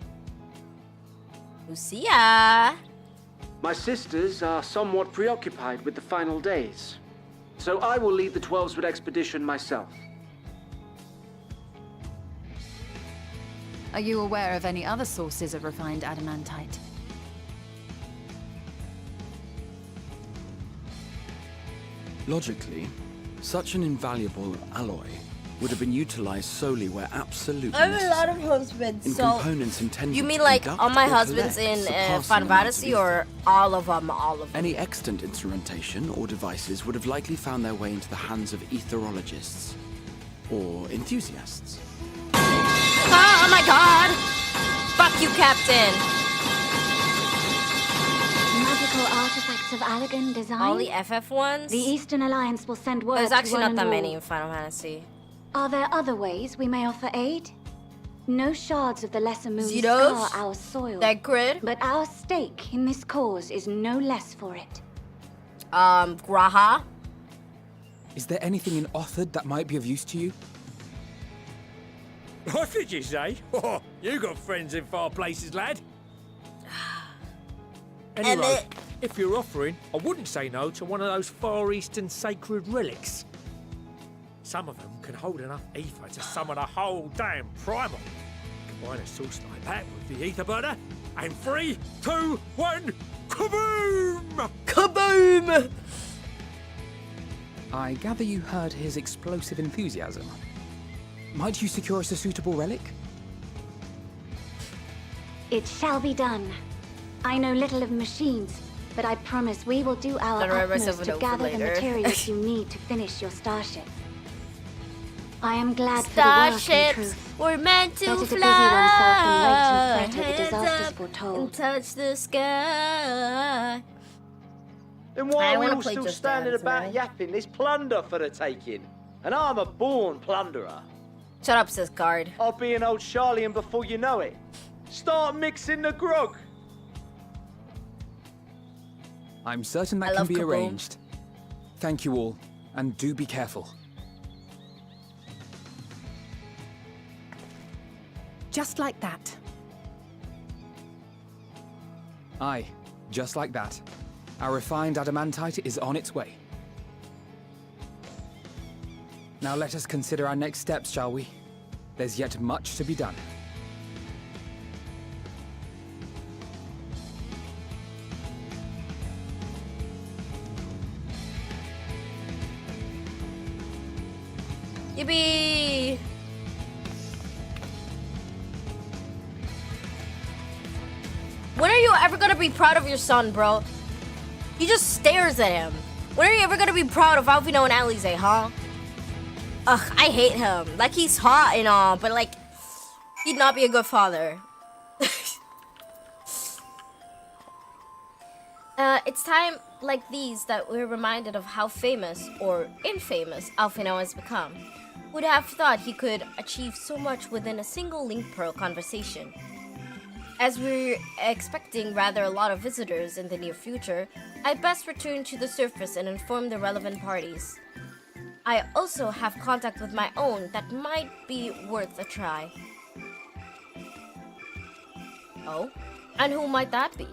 Lucia.
My sisters are somewhat preoccupied with the final days, so I will lead the 12-Sword expedition myself.
Are you aware of any other sources of refined adamantite?
Logically, such an invaluable alloy would have been utilized solely where absolutely
I have a lot
necessary.
of husbands.
In
So
components intended
you mean
to
like
conduct
all my
or
husbands
collect
in
surpassing
Final
amounts of
Fantasy, or all of them? All of them.
Any extant instrumentation or devices would have likely found their way into the hands of etherologists or enthusiasts.
Ah, oh my God! Fuck you, Captain.
Magical artifacts of Allagan design.
All the FF ones.
The Eastern Alliance will send word.
There's actually
to
not
one
that
and
many
all.
in Final Fantasy.
Are there other ways we may offer aid? No shards of the Lesser Moon
Zeros?
scar our soil.
That grid.
But our stake in this cause is no less for it.
Graha.
Is there anything in Othard that might be of use to you?
What did you say? Oh, you got friends in far places, lad. Anyway, if you're offering, I wouldn't say no to one of those Far Eastern sacred relics. Some of them can hold enough ether to summon a whole damn primal. Combine a source like that with the ether burner, and 3, 2, 1, kaboom!
Kaboom!
I gather you heard his explosive enthusiasm. Might you secure us a suitable relic?
It shall be done. I know little of machines, but I promise we will do our
Gotta write myself
utmost
a
to
note for
gather the
later.
materials you need to finish your starship. I am glad for the work, in
Starships
truth.
were meant to
Better to busy
fly.
oneself than wait and fret over
Hands
disasters
up
foretold.
and touch the sky.
Then why
I
are we
wanna
all
play
still
Just
standing
Dance,
about
man.
yapping? There's plunder for the taking. And I'm a born plunderer.
Shut up, sis guard.
I'll be an old Sharleyan before you know it. Start mixing the grog.
I'm certain
I
that can
love
be
Kaboom.
arranged. Thank you all, and do be careful.
Just like that.
Aye, just like that. Our refined adamantite is on its way. Now let us consider our next steps, shall we? There's yet much to be done.
Yippee! When are you ever gonna be proud of your son, bro? He just stares at him. When are you ever gonna be proud of Alfino and Alize, huh? Ugh, I hate him. Like, he's hot and all, but like, he'd not be a good father. It's time like these that we're reminded of how famous or infamous Alfino has become. Would have thought he could achieve so much within a single Link Pearl conversation. As we're expecting rather a lot of visitors in the near future, I'd best return to the surface and inform the relevant parties. I also have contact with my own that might be worth a try. Oh? And who might that be?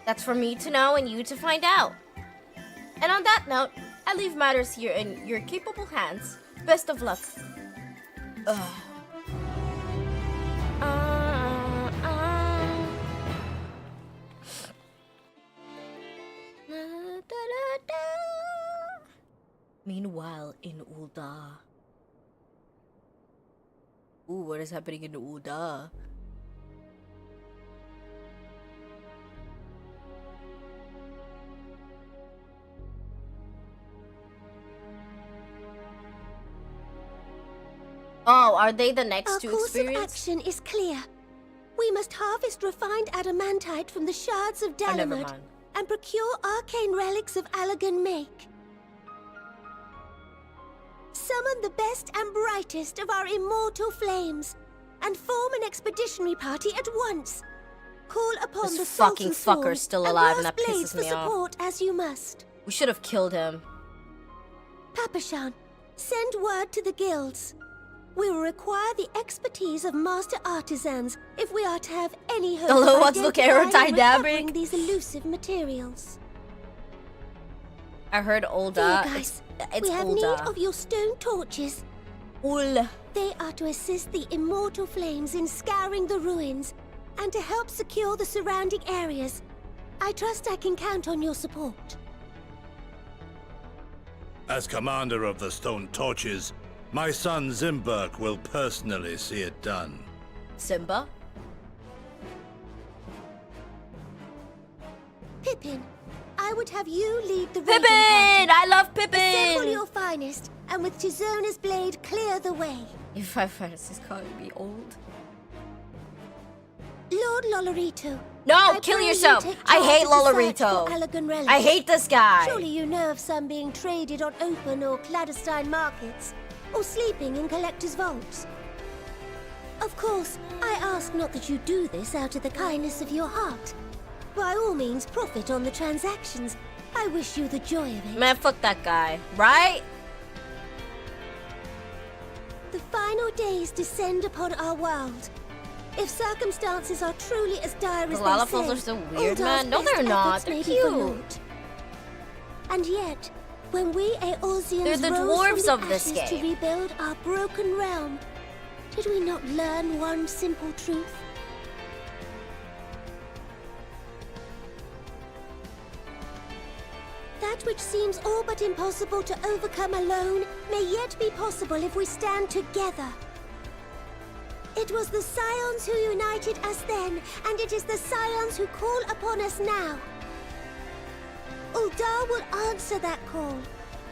That's for me to know and you to find out. And on that note, I leave matters here in your capable hands. Best of luck. Ugh. Meanwhile, in Ul'dah. Ooh, what is happening in Ul'dah? Oh, are they the next to experience?
Our course of action is clear. We must harvest refined adamantite from the shards of Dalamud and procure arcane relics of Allagan make. Summon the best and brightest of our immortal flames and form an expeditionary party at once. Call upon
this
the
fucking
Sultan's
fucker's still alive and that
blades
pisses
for
me off.
support as you must.
We should have killed him.
Papashan, send word to the guilds. We will require the expertise of master artisans if we are to have any hope
The little
of
ones look
identifying and
aerodynamic.
recovering these elusive materials.
I heard
Dear
Ul'dah.
guys,
It's
we have need
Ul'dah.
of your stone torches. They are to assist the immortal flames in scouring the ruins and to help secure the surrounding areas. I trust I can count on your support.
As commander of the Stone Torches, my son Zimberk will personally see it done.
Simba?
Pippin, I would have you lead the
Pippin!
raiding party.
I love Pippin!
Assemble your finest, and with Tizona's blade, clear the way.
If I fancy is calling me old.
Lord Lolorito.
No,
I
kill
pray you
yourself.
take
I
charge
hate
of the search
Lolorito.
for Allagan relics.
I hate this guy.
Surely you know of some being traded on open or clandestine markets, or sleeping in collectors' vaults. Of course, I ask not that you do this out of the kindness of your heart. By all means, profit on the transactions. I wish you the joy of it.
Man, fuck that guy. Right?
The final days descend upon our world. If circumstances are truly as dire as
The
they
Lalafels
say,
are so weird,
Ul'dah's
man. No,
best
they're not.
efforts
They're
may be for
cute.
naught. And yet, when we Eorzeans
They're the
rose
dwarves
from the
of this
ashes
game.
to rebuild our broken realm, did we not learn one simple truth? That which seems all but impossible to overcome alone may yet be possible if we stand together. It was the Scions who united us then, and it is the Scions who call upon us now. Ul'dah will answer that call.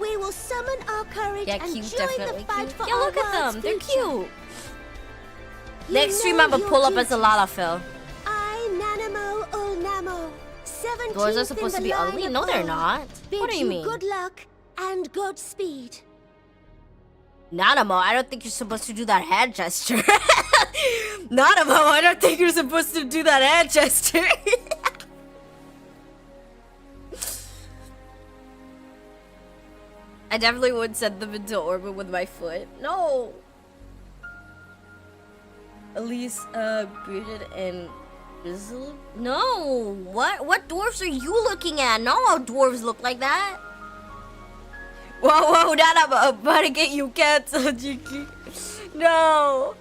We will summon our courage
Yeah,
and
cute,
join
definitely
the fight
cute.
for
Yeah,
our
look at
world's
them. They're
future.
cute.
You
Next stream,
know
I'm gonna
your
pull up as a
duties.
Lalafell.
I, Nanamo Ul'Namo, 17th
Doors are
in
supposed
the
to be
line
ugly?
of
No, they're
old.
not.
Bid
What do you mean?
Good luck and Godspeed.
Nanamo, I don't think you're supposed to do that hand gesture. Nanamo, I don't think you're supposed to do that hand gesture. I definitely would send them into orbit with my foot. No. Elise, bearded and grizzled? No! What dwarves are you looking at? No all dwarves look like that. Whoa, Dad, I'm about to get you canceled, Jiki. No!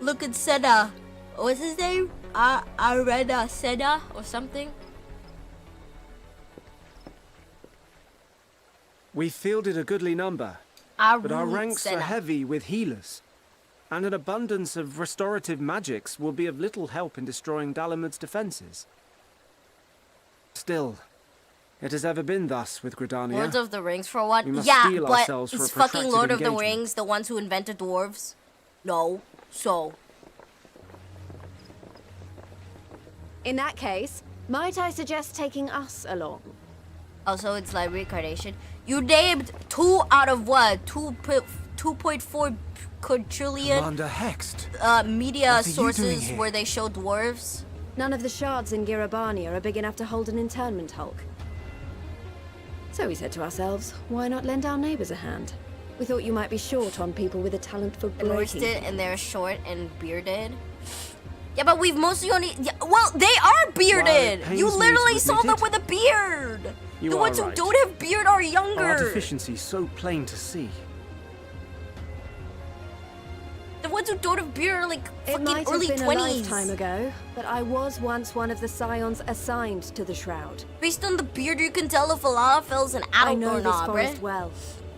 Look at Senna. What's his name? Arena Senna or something?
We fielded a goodly number, but our ranks
Senna.
are heavy with healers, and an abundance of restorative magics will be of little help in destroying Dalamud's defenses. Still, it has ever been thus with Gridania.
Lord of the Rings for what?
We must
Yeah,
steel
but
ourselves for
is
a
fucking
protracted
Lord of the
engagement.
Rings the ones who invented dwarves? No. So.
In that case, might I suggest taking us along?
Also, it's like reincarnation. You named 2 out of what? 2.4 quadrillion
Commander Hext.
Media
What are you doing
sources
here?
where they show dwarves.
None of the shards in Girabania are big enough to hold an internment hulk. So we said to ourselves, why not lend our neighbors a hand? We thought you might be short on people with a talent for
And
breaking.
roasted, and they're short and bearded. Yeah, but we've mostly only. Yeah, well, they are bearded.
pains
You
me to
literally saw
admit
them
it.
with a beard.
You
The
are
ones who
right.
don't have beard are younger.
Our deficiency so plain to see.
The ones who don't have beard are like
It
fucking
might
early
have been
20s.
a lifetime ago, but I was once one of the scions assigned to the Shroud.
Based on the beard, you can tell if a Lalafel's an
I
adult
know
or
this
not,
forest
bruh.
well.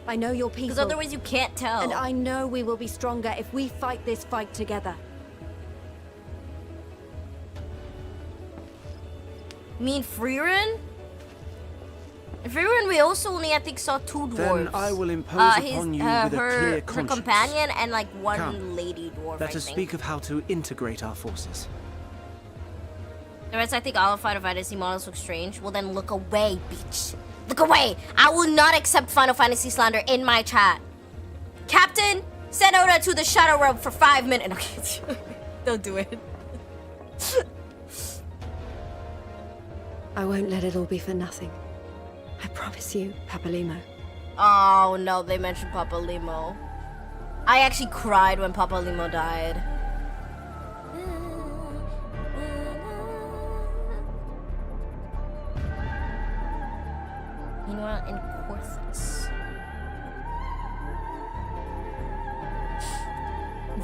I know your people.
Because otherwise you can't tell.
And I know we will be stronger if we fight this fight together.
You mean Freerin? In Freerin, we also only, I think, saw 2 dwarves.
Then I will impose upon you with a clear
her
conscience.
companion and like one
Come,
lady dwarf,
Let
I
us
think.
speak of how to integrate our forces.
The rest, I think all of Final Fantasy models look strange. Well, then look away, bitch. Look away! I will not accept Final Fantasy slander in my chat. Captain, send Oda to the Shadow Realm for 5 minutes. Okay, don't do it.
I won't let it all be for nothing. I promise you, Papalimo.
Oh no, they mentioned Papa Limo. I actually cried when Papa Limo died. Meanwhile, in Corthus.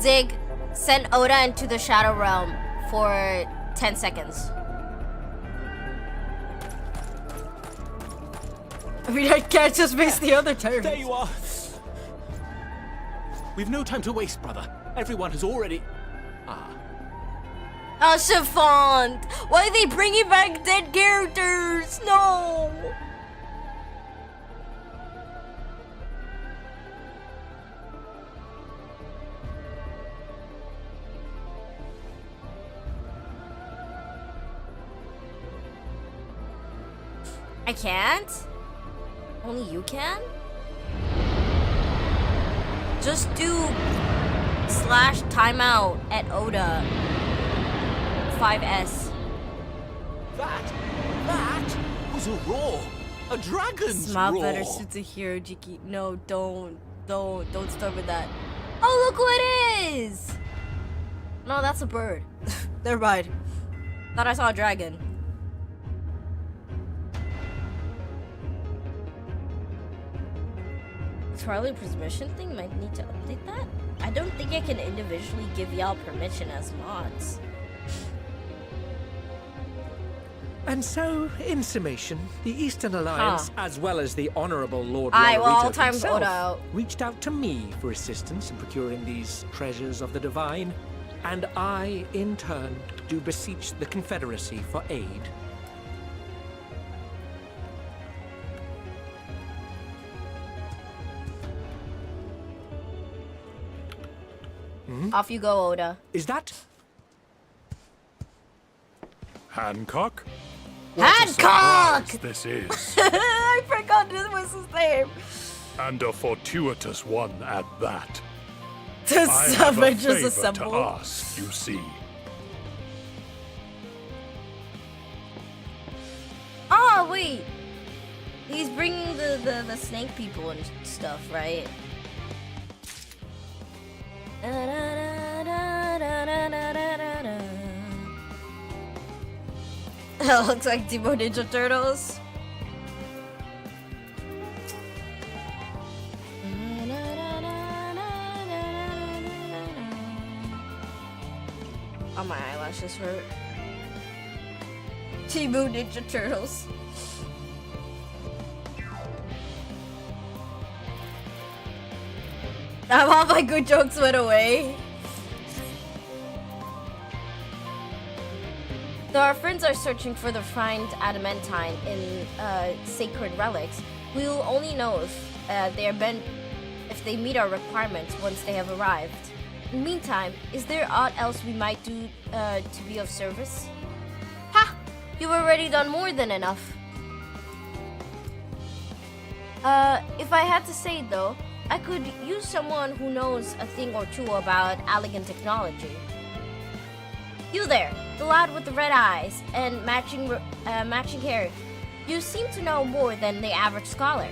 Zig, send Oda into the Shadow Realm for 10 seconds. I mean, I can't just miss the other turn.
There you are. We've no time to waste, brother. Everyone has already...
Oh, Chiffon! Why are they bringing back dead characters? No! I can't? Only you can? Just do / timeout at Oda 5S.
That was a roar. A dragon's
Smile
roar.
better suits a hero, Jiki. No, don't start with that. Oh, look who it is! No, that's a bird. Never mind. Thought I saw a dragon. Charlie permission thing might need to update that. I don't think I can individually give y'all permission as mods.
And so, in summation, the Eastern Alliance, as well as the Honourable Lord
Aye, well,
Lorito
all times
himself,
Oda out.
reached out to me for assistance in procuring these treasures of the divine, and I, in turn, do beseech the Confederacy for aid.
Off you go, Oda.
Is that...
Hancock?
Hancock!
This is.
I forgot this was his name.
And a fortuitous one at that.
The
I have a
savages
favor
assemble.
to ask, you see.
Oh, wait. He's bringing the snake people and stuff, right? Looks like Timo Ninja Turtles. Oh, my eyelashes hurt. Timo Ninja Turtles. All my good jokes went away. Though our friends are searching for the refined adamantine in sacred relics, we will only know if they meet our requirements once they have arrived. In the meantime, is there aught else we might do to be of service? Ha! You've already done more than enough. If I had to say though, I could use someone who knows a thing or two about Allegan technology. You there, the lad with the red eyes and matching hair. You seem to know more than the average scholar.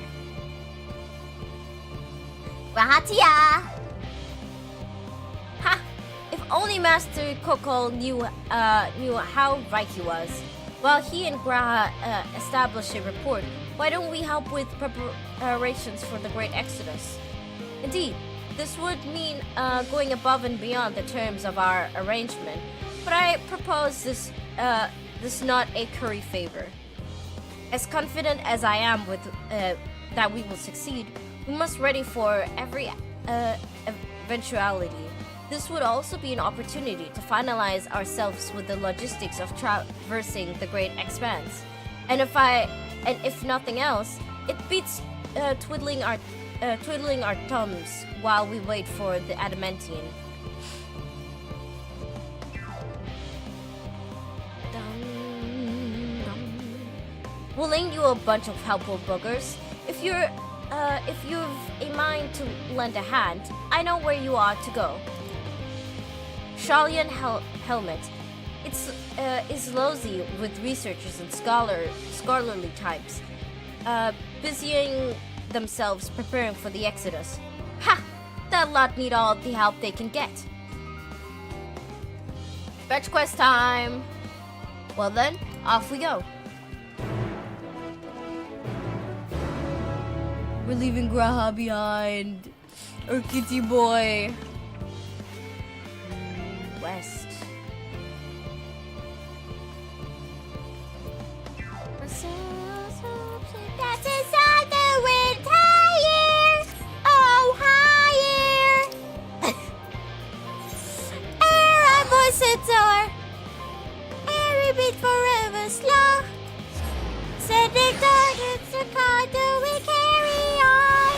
Wahatia! Ha! If only Master Coco knew how right he was. While he and Graha established a report, why don't we help with preparations for the Great Exodus? Indeed, this would mean going above and beyond the terms of our arrangement, but I propose this not a curry favor. As confident as I am with that we will succeed, we must ready for every eventuality. This would also be an opportunity to finalize ourselves with the logistics of traversing the great expanse. And if nothing else, it beats twiddling our thumbs while we wait for the adamantine. We'll lend you a bunch of helpful boogers. If you've a mind to lend a hand, I know where you are to go. Sharleyan helmet. It's lousy with researchers and scholarly types, busying themselves preparing for the Exodus. Ha! That lot need all the help they can get. Fetch quest time! Well then, off we go. We're leaving Graha behind. Our kitty boy. West. That's inside the wind higher. Oh, higher. Air I voice adore. Every beat forever slow. Sending targets to do we carry on.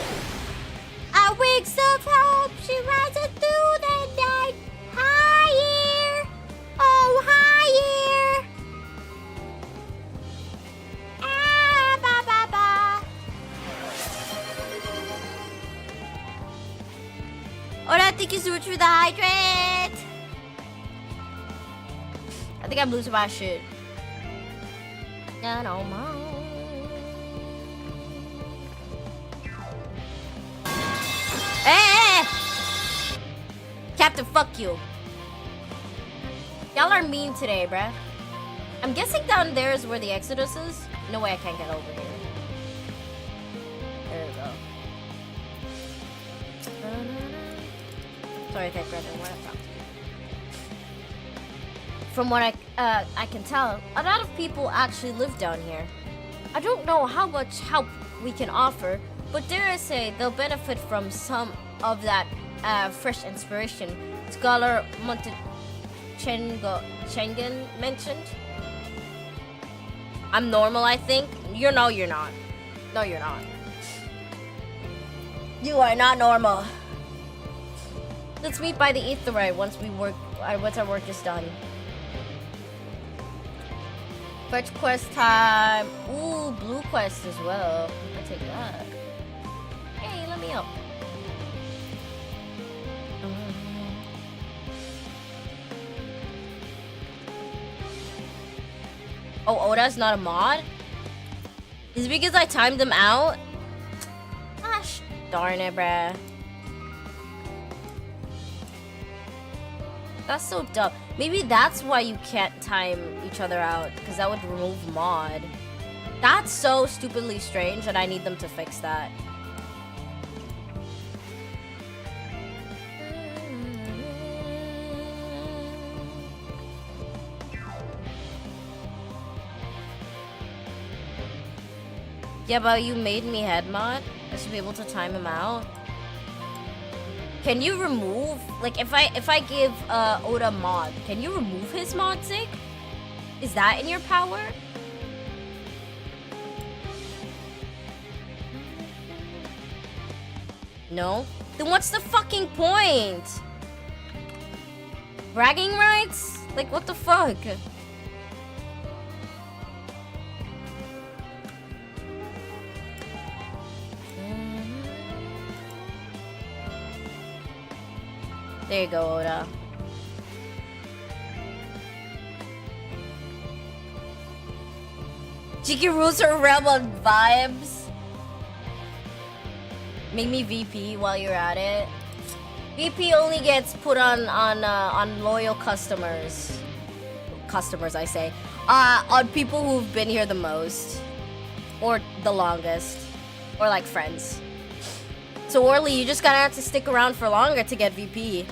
Our wings of hope, she rises through the night. Higher. Oh, higher. Alright, thank you so much for the hydrate. I think I'm losing my shit. I don't mind. Hey! Captain, fuck you. Y'all are mean today, bruh. I'm guessing down there is where the Exodus is. No way I can't get over here. There we go. Sorry, thank Brendan. What I talk to you. From what I can tell, a lot of people actually live down here. I don't know how much help we can offer, but dare I say they'll benefit from some of that fresh inspiration Scholar Chengen mentioned. I'm normal, I think. You're not. No, you're not. You are not normal. Let's meet by the Aetheryte once our work is done. Fetch quest time. Ooh, blue quest as well. I'll take that. Hey, let me up. Oh, Oda's not a mod? Is it because I timed them out? Gosh, darn it, bruh. That's so dumb. Maybe that's why you can't time each other out, because that would remove mod. That's so stupidly strange, and I need them to fix that. Yeah, but you made me head mod. I should be able to time him out. Can you remove, like, if I give Oda mod, can you remove his mod sig? Is that in your power? No? Then what's the fucking point? Bragging rights? Like, what the fuck? There you go, Oda. Jiki rules her realm on vibes. Make me VP while you're at it. VP only gets put on loyal customers. Customers, I say. On people who've been here the most. Or the longest. Or like friends. So Orly, you just gotta have to stick around for longer to get VP.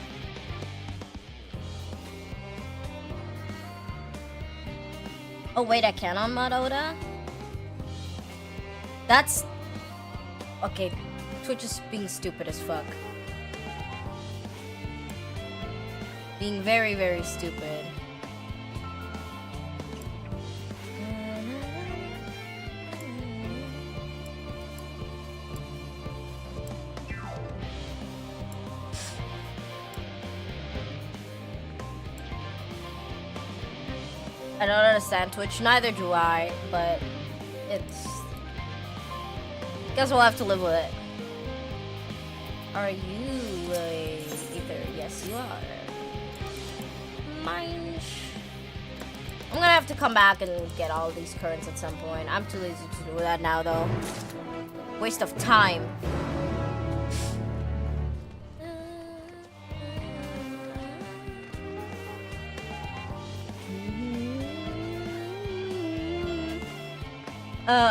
Oh wait, I can on mod Oda? That's... Okay, Twitch is being stupid as fuck. Being very, very stupid. I don't understand Twitch, neither do I, but it's... Guess we'll have to live with it. Are you a ether? Yes, you are. Mine. I'm gonna have to come back and get all of these currents at some point. I'm too lazy to do that now, though. Waste of time.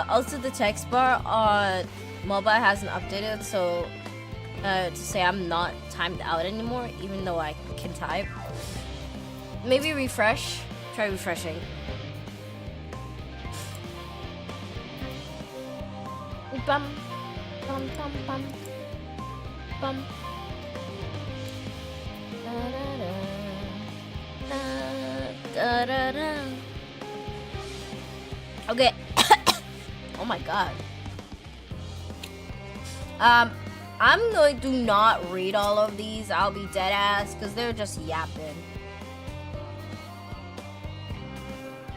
Also, the text bar on mobile hasn't updated, so to say I'm not timed out anymore, even though I can type. Maybe refresh. Try refreshing. Bum, bum, bum, bum, bum. Da, da, da. Okay. Oh my god. I'm going to not read all of these. I'll be dead ass because they're just yapping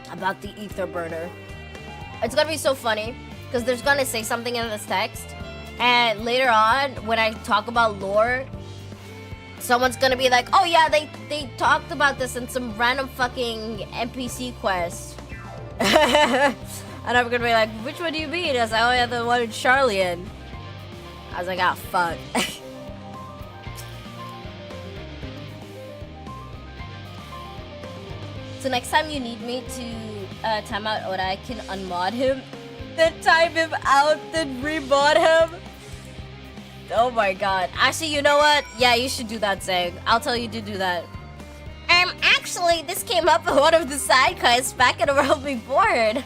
about the ether burner. It's gonna be so funny because there's gonna say something in this text, and later on when I talk about lore, someone's gonna be like, oh yeah, they talked about this in some random fucking NPC quest. And I'm gonna be like, which one do you mean? I was like, oh yeah, the one in Sharleyan. I was like, ah, fuck. So next time you need me to time out Oda, I can unmod him, then time him out, then remod him. Oh my god. Actually, you know what? Yeah, you should do that, Zang. I'll tell you to do that. Actually, this came up in one of the side quests back in a World Reborn.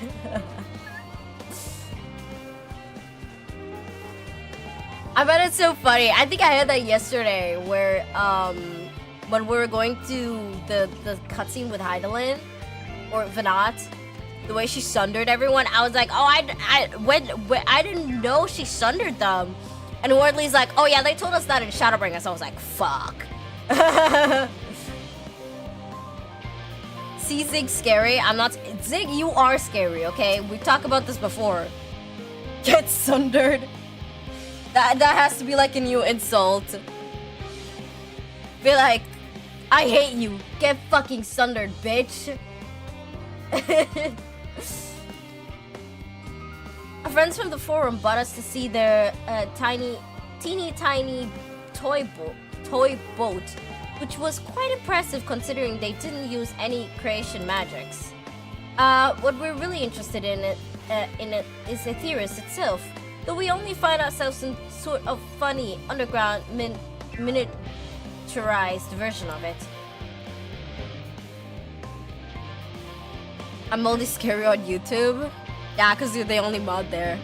I bet it's so funny. I think I had that yesterday where when we were going to the cutscene with Heidelin or Vanat, the way she sundered everyone, I was like, oh, I didn't know she sundered them. And Wardley's like, oh yeah, they told us that in Shadowbringers. So I was like, fuck. See, Zig's scary. I'm not. Zig, you are scary, okay? We talked about this before. Get sundered. That has to be like a new insult. Be like, I hate you. Get fucking sundered, bitch. Our friends from the forum brought us to see their teeny tiny toy boat, which was quite impressive considering they didn't use any creation magics. What we're really interested in it is Aetheris itself, though we only find ourselves in sort of funny underground miniaturized version of it. I'm only scary on YouTube. Yeah, because you're the only mod there.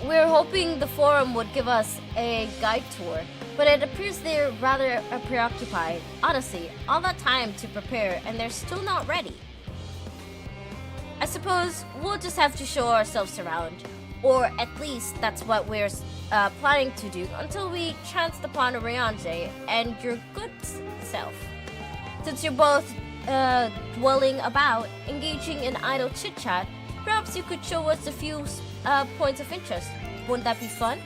We're hoping the forum would give us a guide tour, but it appears they're rather preoccupied. Honestly, all that time to prepare and they're still not ready. I suppose we'll just have to show ourselves around, or at least that's what we're planning to do until we chanced upon Ryanje and your good self. Since you're both dwelling about, engaging in idle chit-chat, perhaps you could show us a few points of interest. Wouldn't that be fun?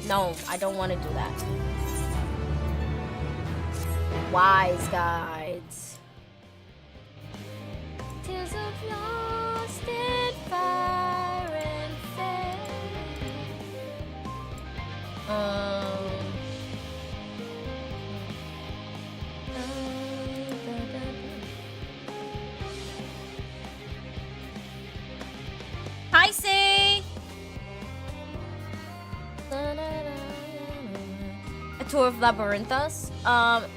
No, I don't want to do that. Wise guides. Tales of lost in fire and Hi, Say! A tour of Labyrinthus? An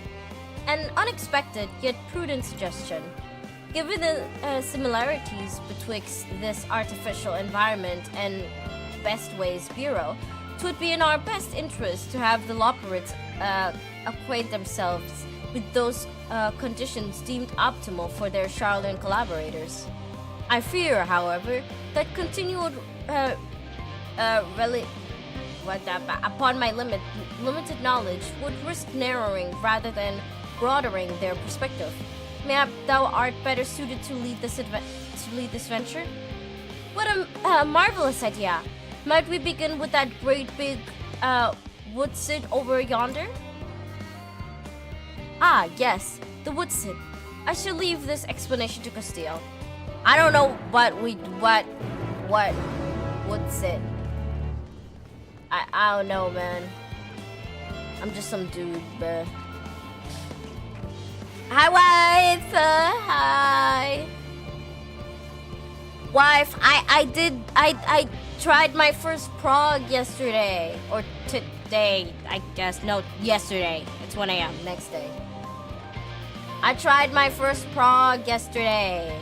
unexpected yet prudent suggestion. Given the similarities betwixt this artificial environment and Bestway's bureau, it would be in our best interest to have the Loporits acquaint themselves with those conditions deemed optimal for their Sharleyan collaborators. I fear, however, that continued upon my limited knowledge would risk narrowing rather than broadening their perspective. Mayhap thou art better suited to lead this venture? What a marvelous idea! Might we begin with that great big woodsit over yonder? Ah, yes, the woodsit. I shall leave this explanation to Castile. I don't know what woodsit. I don't know, man. I'm just some dude, bruh. Hi, wife. Hi. Wife, I tried my first prog yesterday. Or today, I guess. No, yesterday. It's 1 a.m. next day. I tried my first prog yesterday.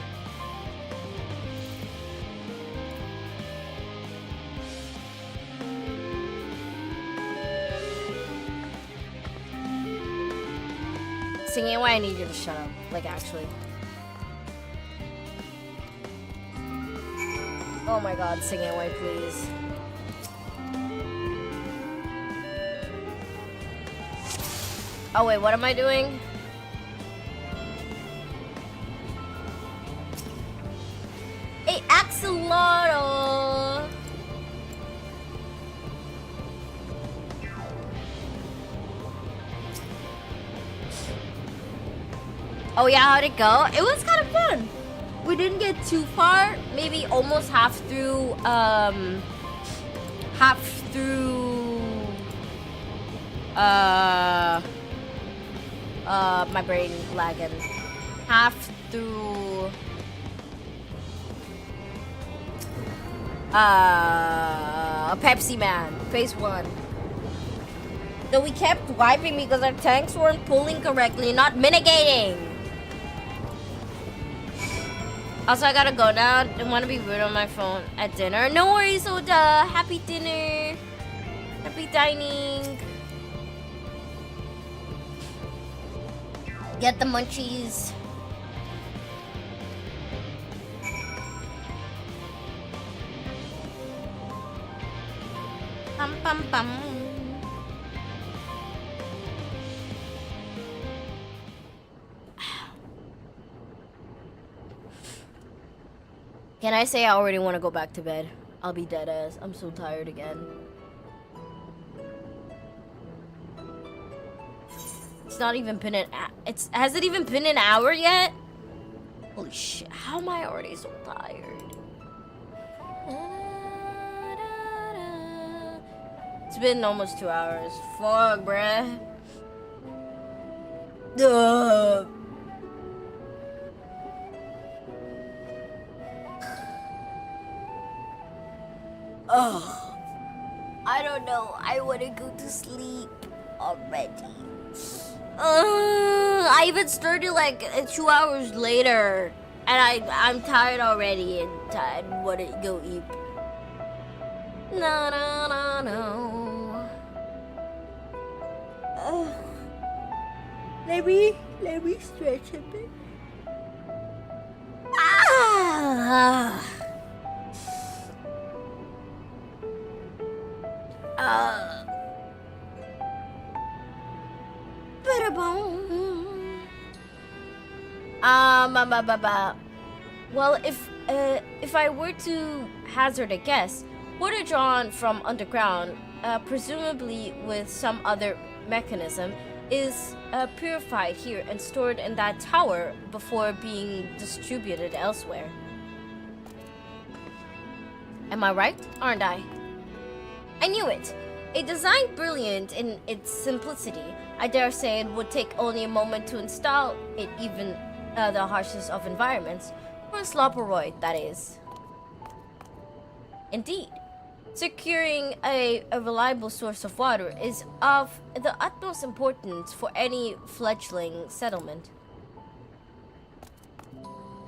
Singing why I need you to shut up. Like, actually. Oh my god, sing it away, please. Oh wait, what am I doing? Hey, Axolotl! Oh yeah, how'd it go? It was kind of fun. We didn't get too far, maybe almost half through my brain lagging. Half through Pepsi Man, phase 1. Though we kept wiping because our tanks weren't pulling correctly, not mitigating. Also, I gotta go now. Don't want to be rude on my phone at dinner. No worries, Oda. Happy dinner. Happy dining. Get the munchies. Pum pum pum. Can I say I already want to go back to bed? I'll be dead ass. I'm so tired again. It's not even been an has it even been an hour yet? Holy shit, how am I already so tired? It's been almost 2 hours. Fuck, bruh. Ugh. Oh, I don't know. I want to go to sleep already. I even started like 2 hours later, and I'm tired already and I want to go eat. No, no, no, no. Let me stretch a bit. Ah. Well, if I were to hazard a guess, water drawn from underground, presumably with some other mechanism, is purified here and stored in that tower before being distributed elsewhere. Am I right? Aren't I? I knew it. A design brilliant in its simplicity. I dare say it would take only a moment to install it, even the harshest of environments. For a slopperoid, that is. Indeed. Securing a reliable source of water is of the utmost importance for any fledgling settlement.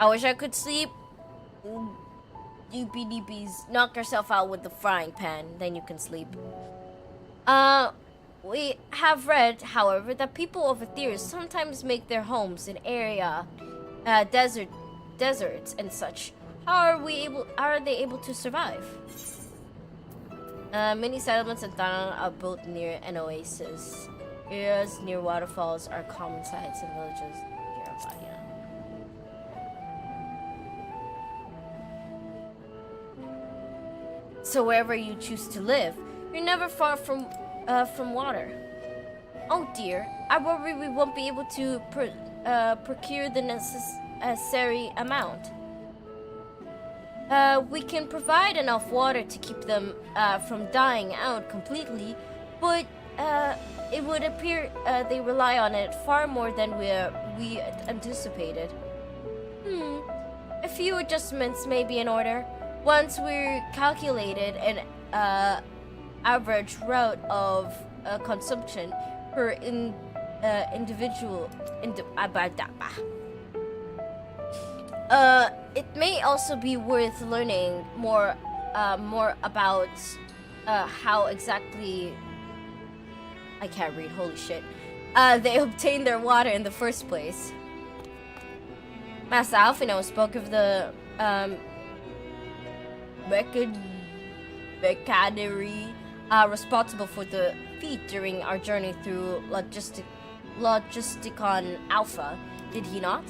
I wish I could sleep. DPDPs, knock yourself out with the frying pan, then you can sleep. We have read, however, that people of Etheria sometimes make their homes in deserts and such. How are they able to survive? Many settlements in Thailand are built near an oasis. Areas near waterfalls are common sites in villages. So wherever you choose to live, you're never far from water. Oh dear, I worry we won't be able to procure the necessary amount. We can provide enough water to keep them from dying out completely, but it would appear they rely on it far more than we anticipated. A few adjustments may be in order. Once we're calculated an average route of consumption per individual. It may also be worth learning more about how exactly. I can't read. Holy shit! They obtain their water in the first place. Master Alfino spoke of the Beccadery responsible for the feat during our journey through Logisticon Alpha, did he not?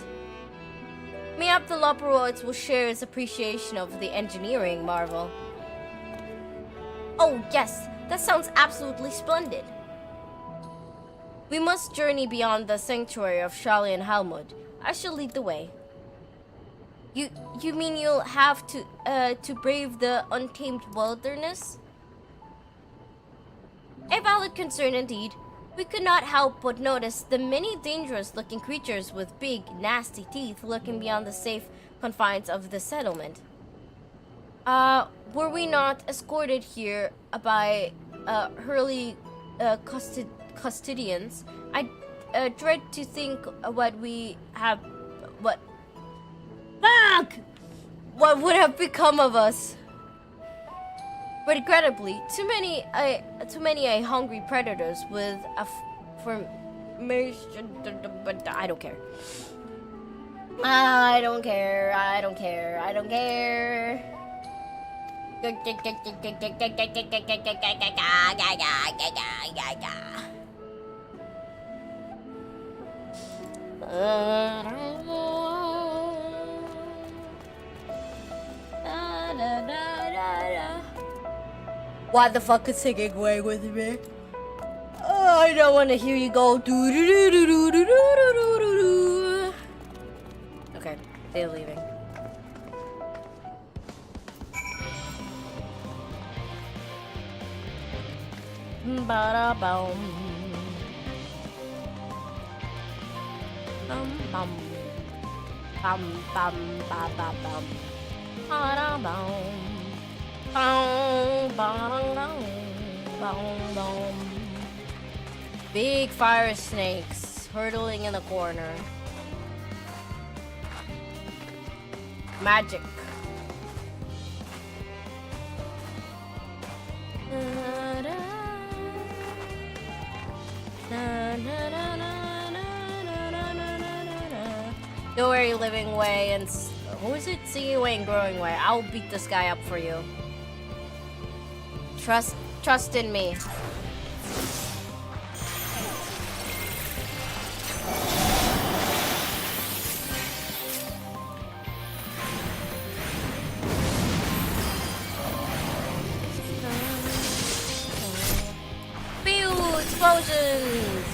Mayhap the Loperoids will share his appreciation of the engineering marvel. Oh yes, that sounds absolutely splendid. We must journey beyond the sanctuary of Sharleyan Halmud. I shall lead the way. You mean you'll have to brave the untamed wilderness? A valid concern indeed. We could not help but notice the many dangerous-looking creatures with big, nasty teeth lurking beyond the safe confines of the settlement. Were we not escorted here by Hurley custodians? I dread to think what we have. Fuck! What would have become of us? Regrettably, too many hungry predators with a formation. But I don't care. I don't care. I don't care. I don't care. What the fuck is singing away with me? Oh, I don't want to hear you go. Okay. They're leaving. Ba-da-bum. Bum. Bum bum ba ba bum. Ba-da-bum. Bum ba-dum-dum. Bum bum. Big fire snakes hurtling in the corner. Magic. Don't worry, living way, and who is it? Singing way and growing way. I'll beat this guy up for you. Trust in me. Explosions!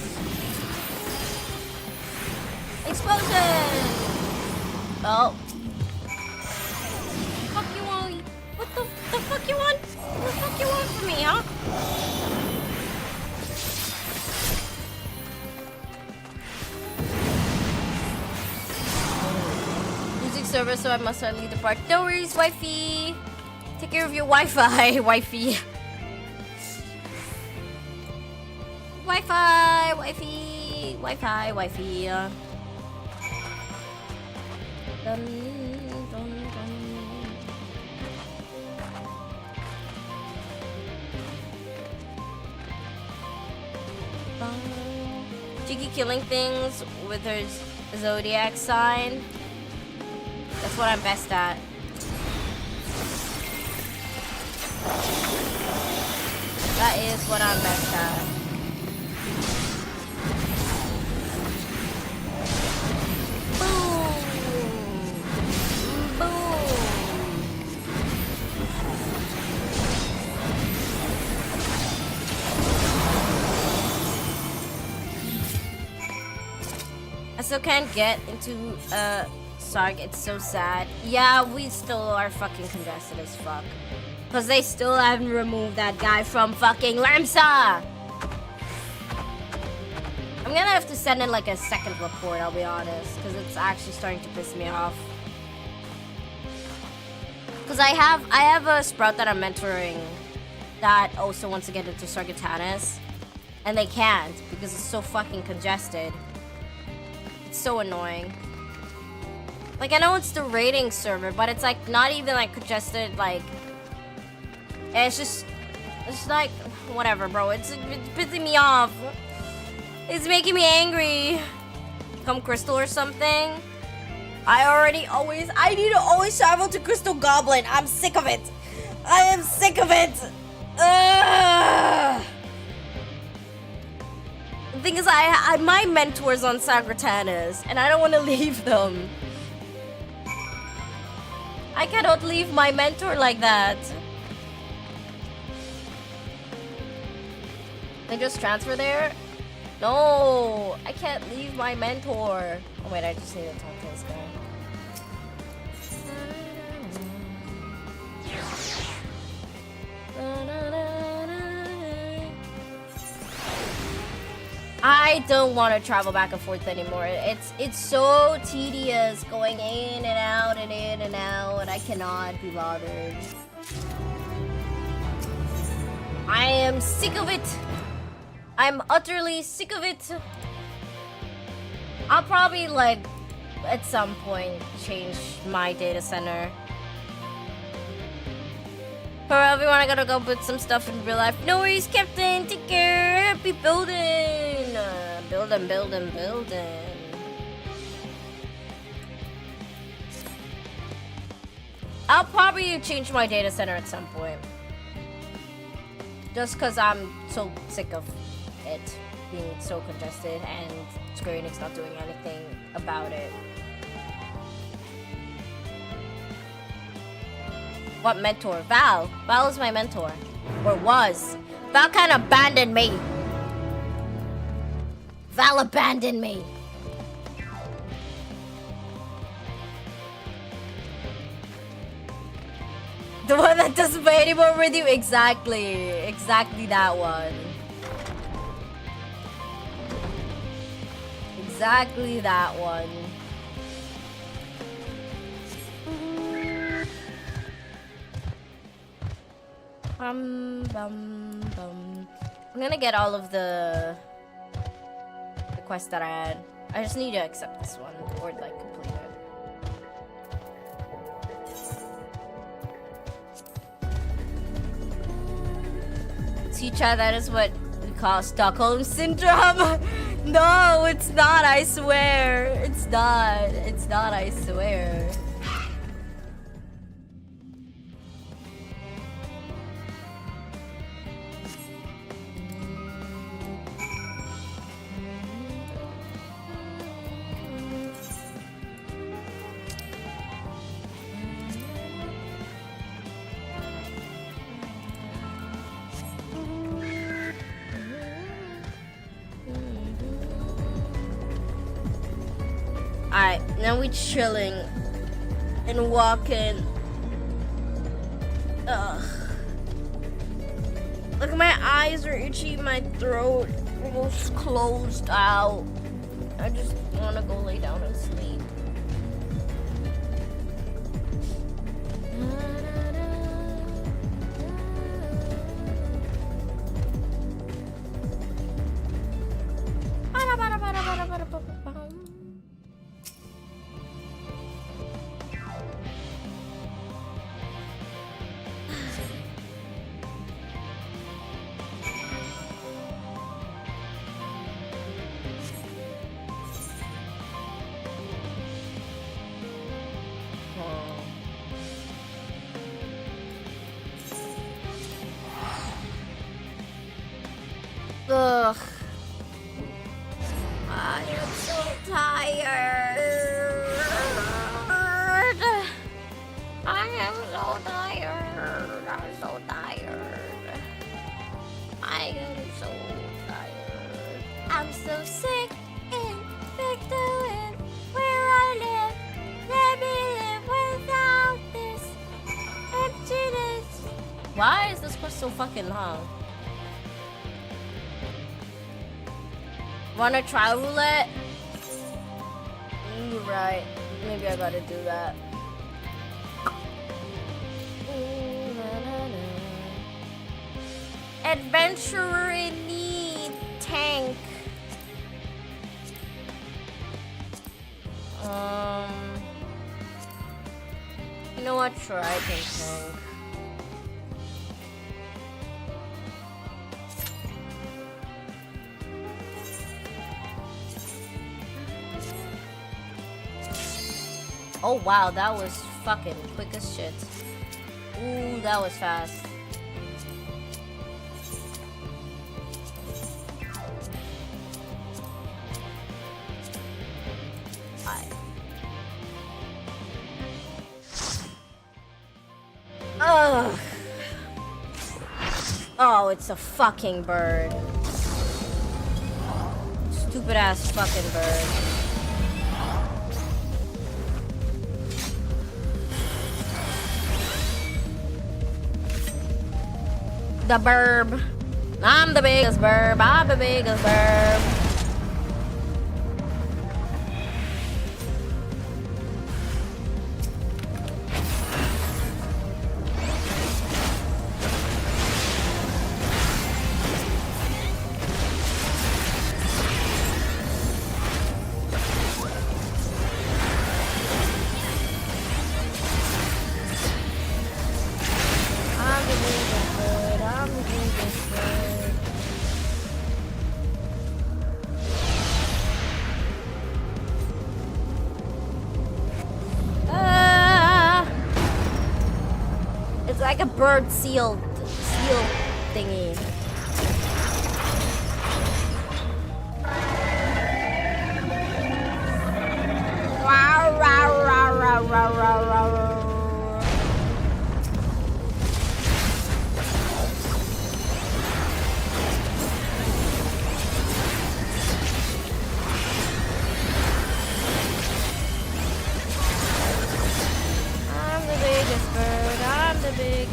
Explosion! Oh. Fuck you want? What the fuck you want? What the fuck you want from me, huh? Losing service, so I must leave the park. No worries, wifey. Take care of your Wi-Fi, wifey. Wi-Fi, wifey, Wi-Fi, wifey. Dun, dun, dun. Jiki killing things with her zodiac sign. That's what I'm best at. That is what I'm best at. I still can't get into Sarg. It's so sad. Yeah, we still are fucking congested as fuck. Cause they still haven't removed that guy from fucking Lamsa. I'm gonna have to send in like a second report, I'll be honest, because it's actually starting to piss me off. Cause I have a sprout that I'm mentoring that also wants to get into Sargatanas, and they can't because it's so fucking congested. It's so annoying. Like, I know it's the rating server, but it's like not even like congested. Like, it's like whatever, bro. It's pissing me off. It's making me angry. Come Crystal or something. I need to always travel to Crystal Goblin. I'm sick of it. I am sick of it. Ugh. The thing is, my mentor's on Sagratanas, and I don't want to leave them. I cannot leave my mentor like that. They just transfer there? No, I can't leave my mentor. Oh wait, I just need to talk to this guy. I don't want to travel back and forth anymore. It's so tedious going in and out and in and out, and I cannot be bothered. I am sick of it. I'm utterly sick of it. I'll probably, like, at some point, change my data center. For everyone, I gotta go put some stuff in real life. No worries, Captain. Take care. Happy building. Building. I'll probably change my data center at some point. Just because I'm so sick of it being so congested and Square Enix not doing anything about it. What mentor? Val. Val is my mentor. Or was. Val kind of abandoned me. Val abandoned me. The one that doesn't play anymore with you? Exactly. Exactly that one. Exactly that one. I'm gonna get all of the quests that I had. I just need to accept this one or like complete it. See, Chad, that is what we call Stockholm Syndrome. No, it's not, I swear. It's not. It's not, I swear. Alright, now we chilling and walking. Ugh. Look, my eyes are itchy, my throat almost closed out. I just want to go lay down and sleep. Ugh. I am so tired. I am so tired. I'm so tired. I am so tired. I'm so sick and back to it where I live. Let me live without this emptiness. Why is this quest so fucking long? Wanna try roulette? You're right. Maybe I gotta do that. Adventurer in need. Tank. You know what? Sure, I can tank. Oh wow, that was fucking quick as shit. Ooh, that was fast. Ugh. Oh, it's a fucking bird. Stupid ass fucking bird. The burb. I'm the biggest burb. I'm the biggest burb. Like a bird seal thingy. Wow, wow, wow, wow, wow, wow, wow. I'm the biggest bird. I'm the biggest.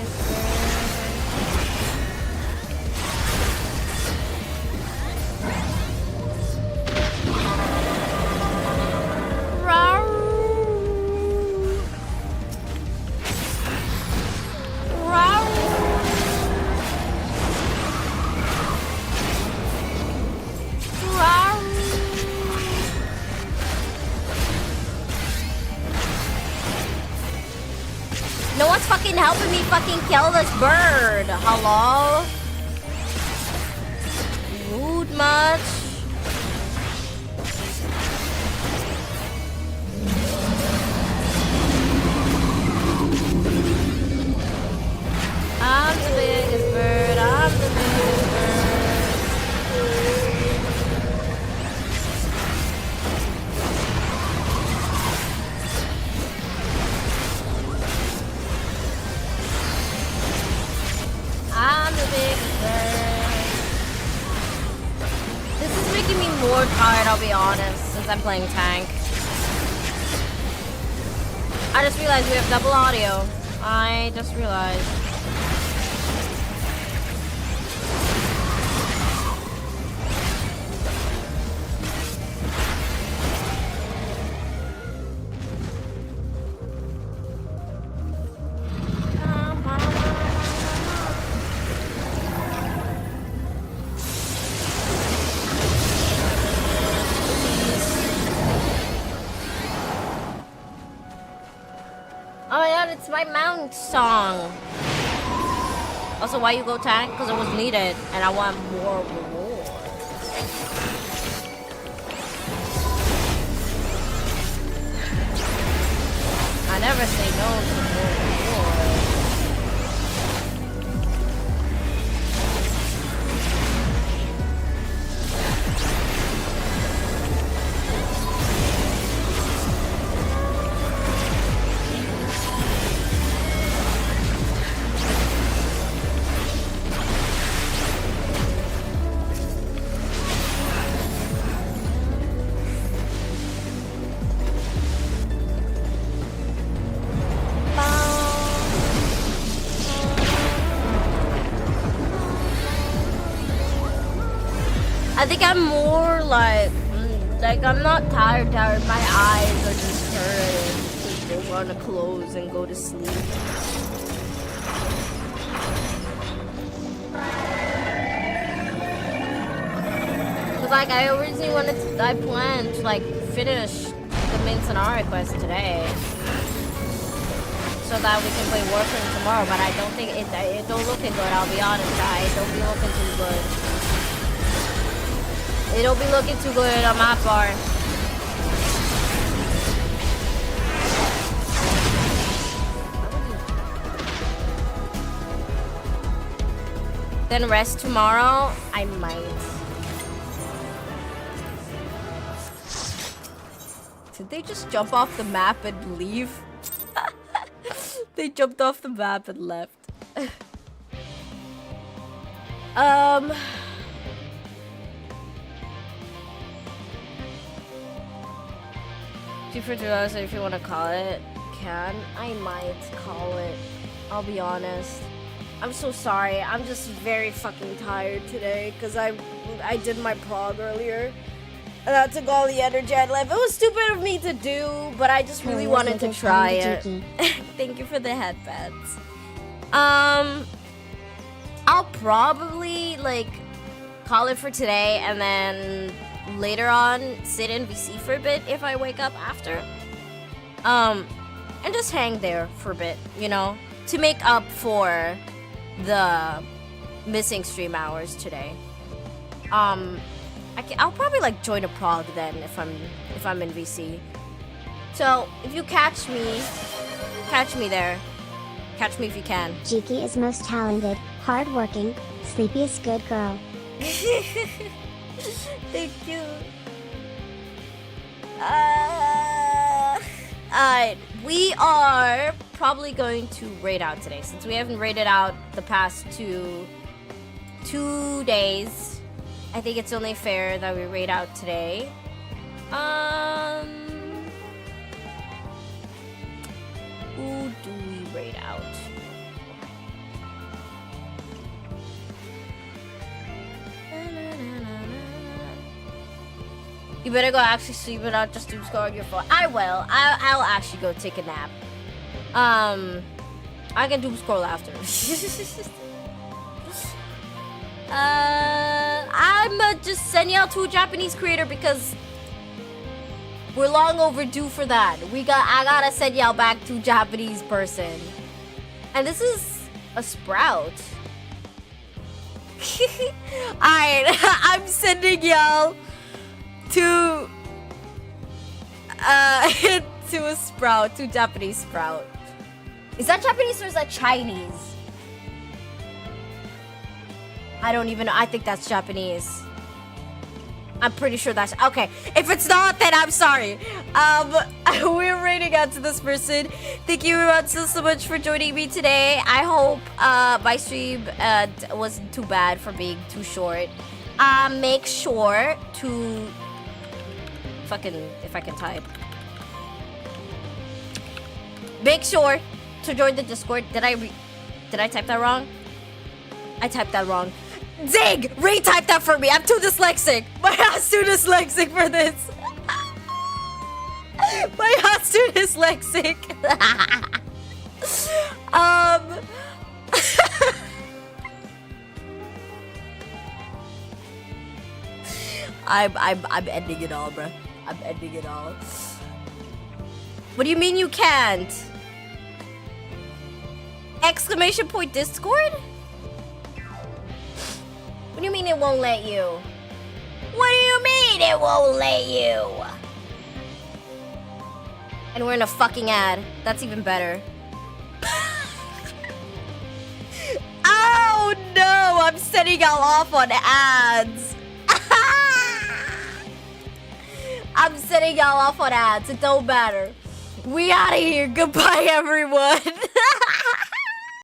fucking kill this bird. Hello? Rude much? I'm the biggest bird, I'm the biggest bird. I'm the biggest bird. This is making me more tired, I'll be honest, since I'm playing tank. I just realized we have double audio. I just realized. Oh my god, it's my mount song. Also, why you go tank? Because it was needed, and I want more reward. I never say no to more reward. I think I'm more like I'm not tired. My eyes are just hurting. They want to close and go to sleep. Cause like I planned to like finish the main Sonara quest today, so that we can play Warframe tomorrow. But I don't think it don't looking good. I'll be honest, guys. Don't be looking too good. It don't be looking too good on my part. Then rest tomorrow? I might. Did they just jump off the map and leave? They jumped off the map and left. $2 if you want to call it. I might call it. I'll be honest. I'm so sorry. I'm just very fucking tired today because I did my prog earlier. And that took all the energy I had left. It was stupid of me to do, but I just really wanted to try it. Thank you for the headbands. I'll probably like call it for today and then later on sit in VC for a bit if I wake up after. And just hang there for a bit, you know, to make up for the missing stream hours today. I'll probably like join a prog then if I'm in VC. So if you catch me there. Catch me if you can.
Jiki is most talented, hardworking, sleepiest good girl.
Thank you. We are probably going to raid out today since we haven't raided out the past two days. I think it's only fair that we raid out today. Who do we raid out? You better go actually sleep and not just doom scroll on your phone. I will. I'll actually go take a nap. I can doom scroll after. I'm just sending out to a Japanese creator because we're long overdue for that. I gotta send y'all back to a Japanese person. And this is A sprout? Alright, I'm sending y'all to to a sprout, to Japanese sprout. Is that Japanese or is that Chinese? I don't even know. I think that's Japanese. I'm pretty sure that's okay. If it's not, then I'm sorry. We're rating out to this person. Thank you everyone so much for joining me today. I hope my stream wasn't too bad for being too short. Make sure to if I can type. Make sure to join the Discord. Did I type that wrong? I typed that wrong. Zig! Retype that for me. I'm too dyslexic. My ass too dyslexic for this. My ass too dyslexic. I'm ending it all, bruh. I'm ending it all. What do you mean you can't? Exclamation point Discord? What do you mean it won't let you? What do you mean it won't let you? And we're in a fucking ad. That's even better. Oh no! I'm setting y'all off on ads. I'm setting y'all off on ads. It don't matter. We out of here. Goodbye, everyone.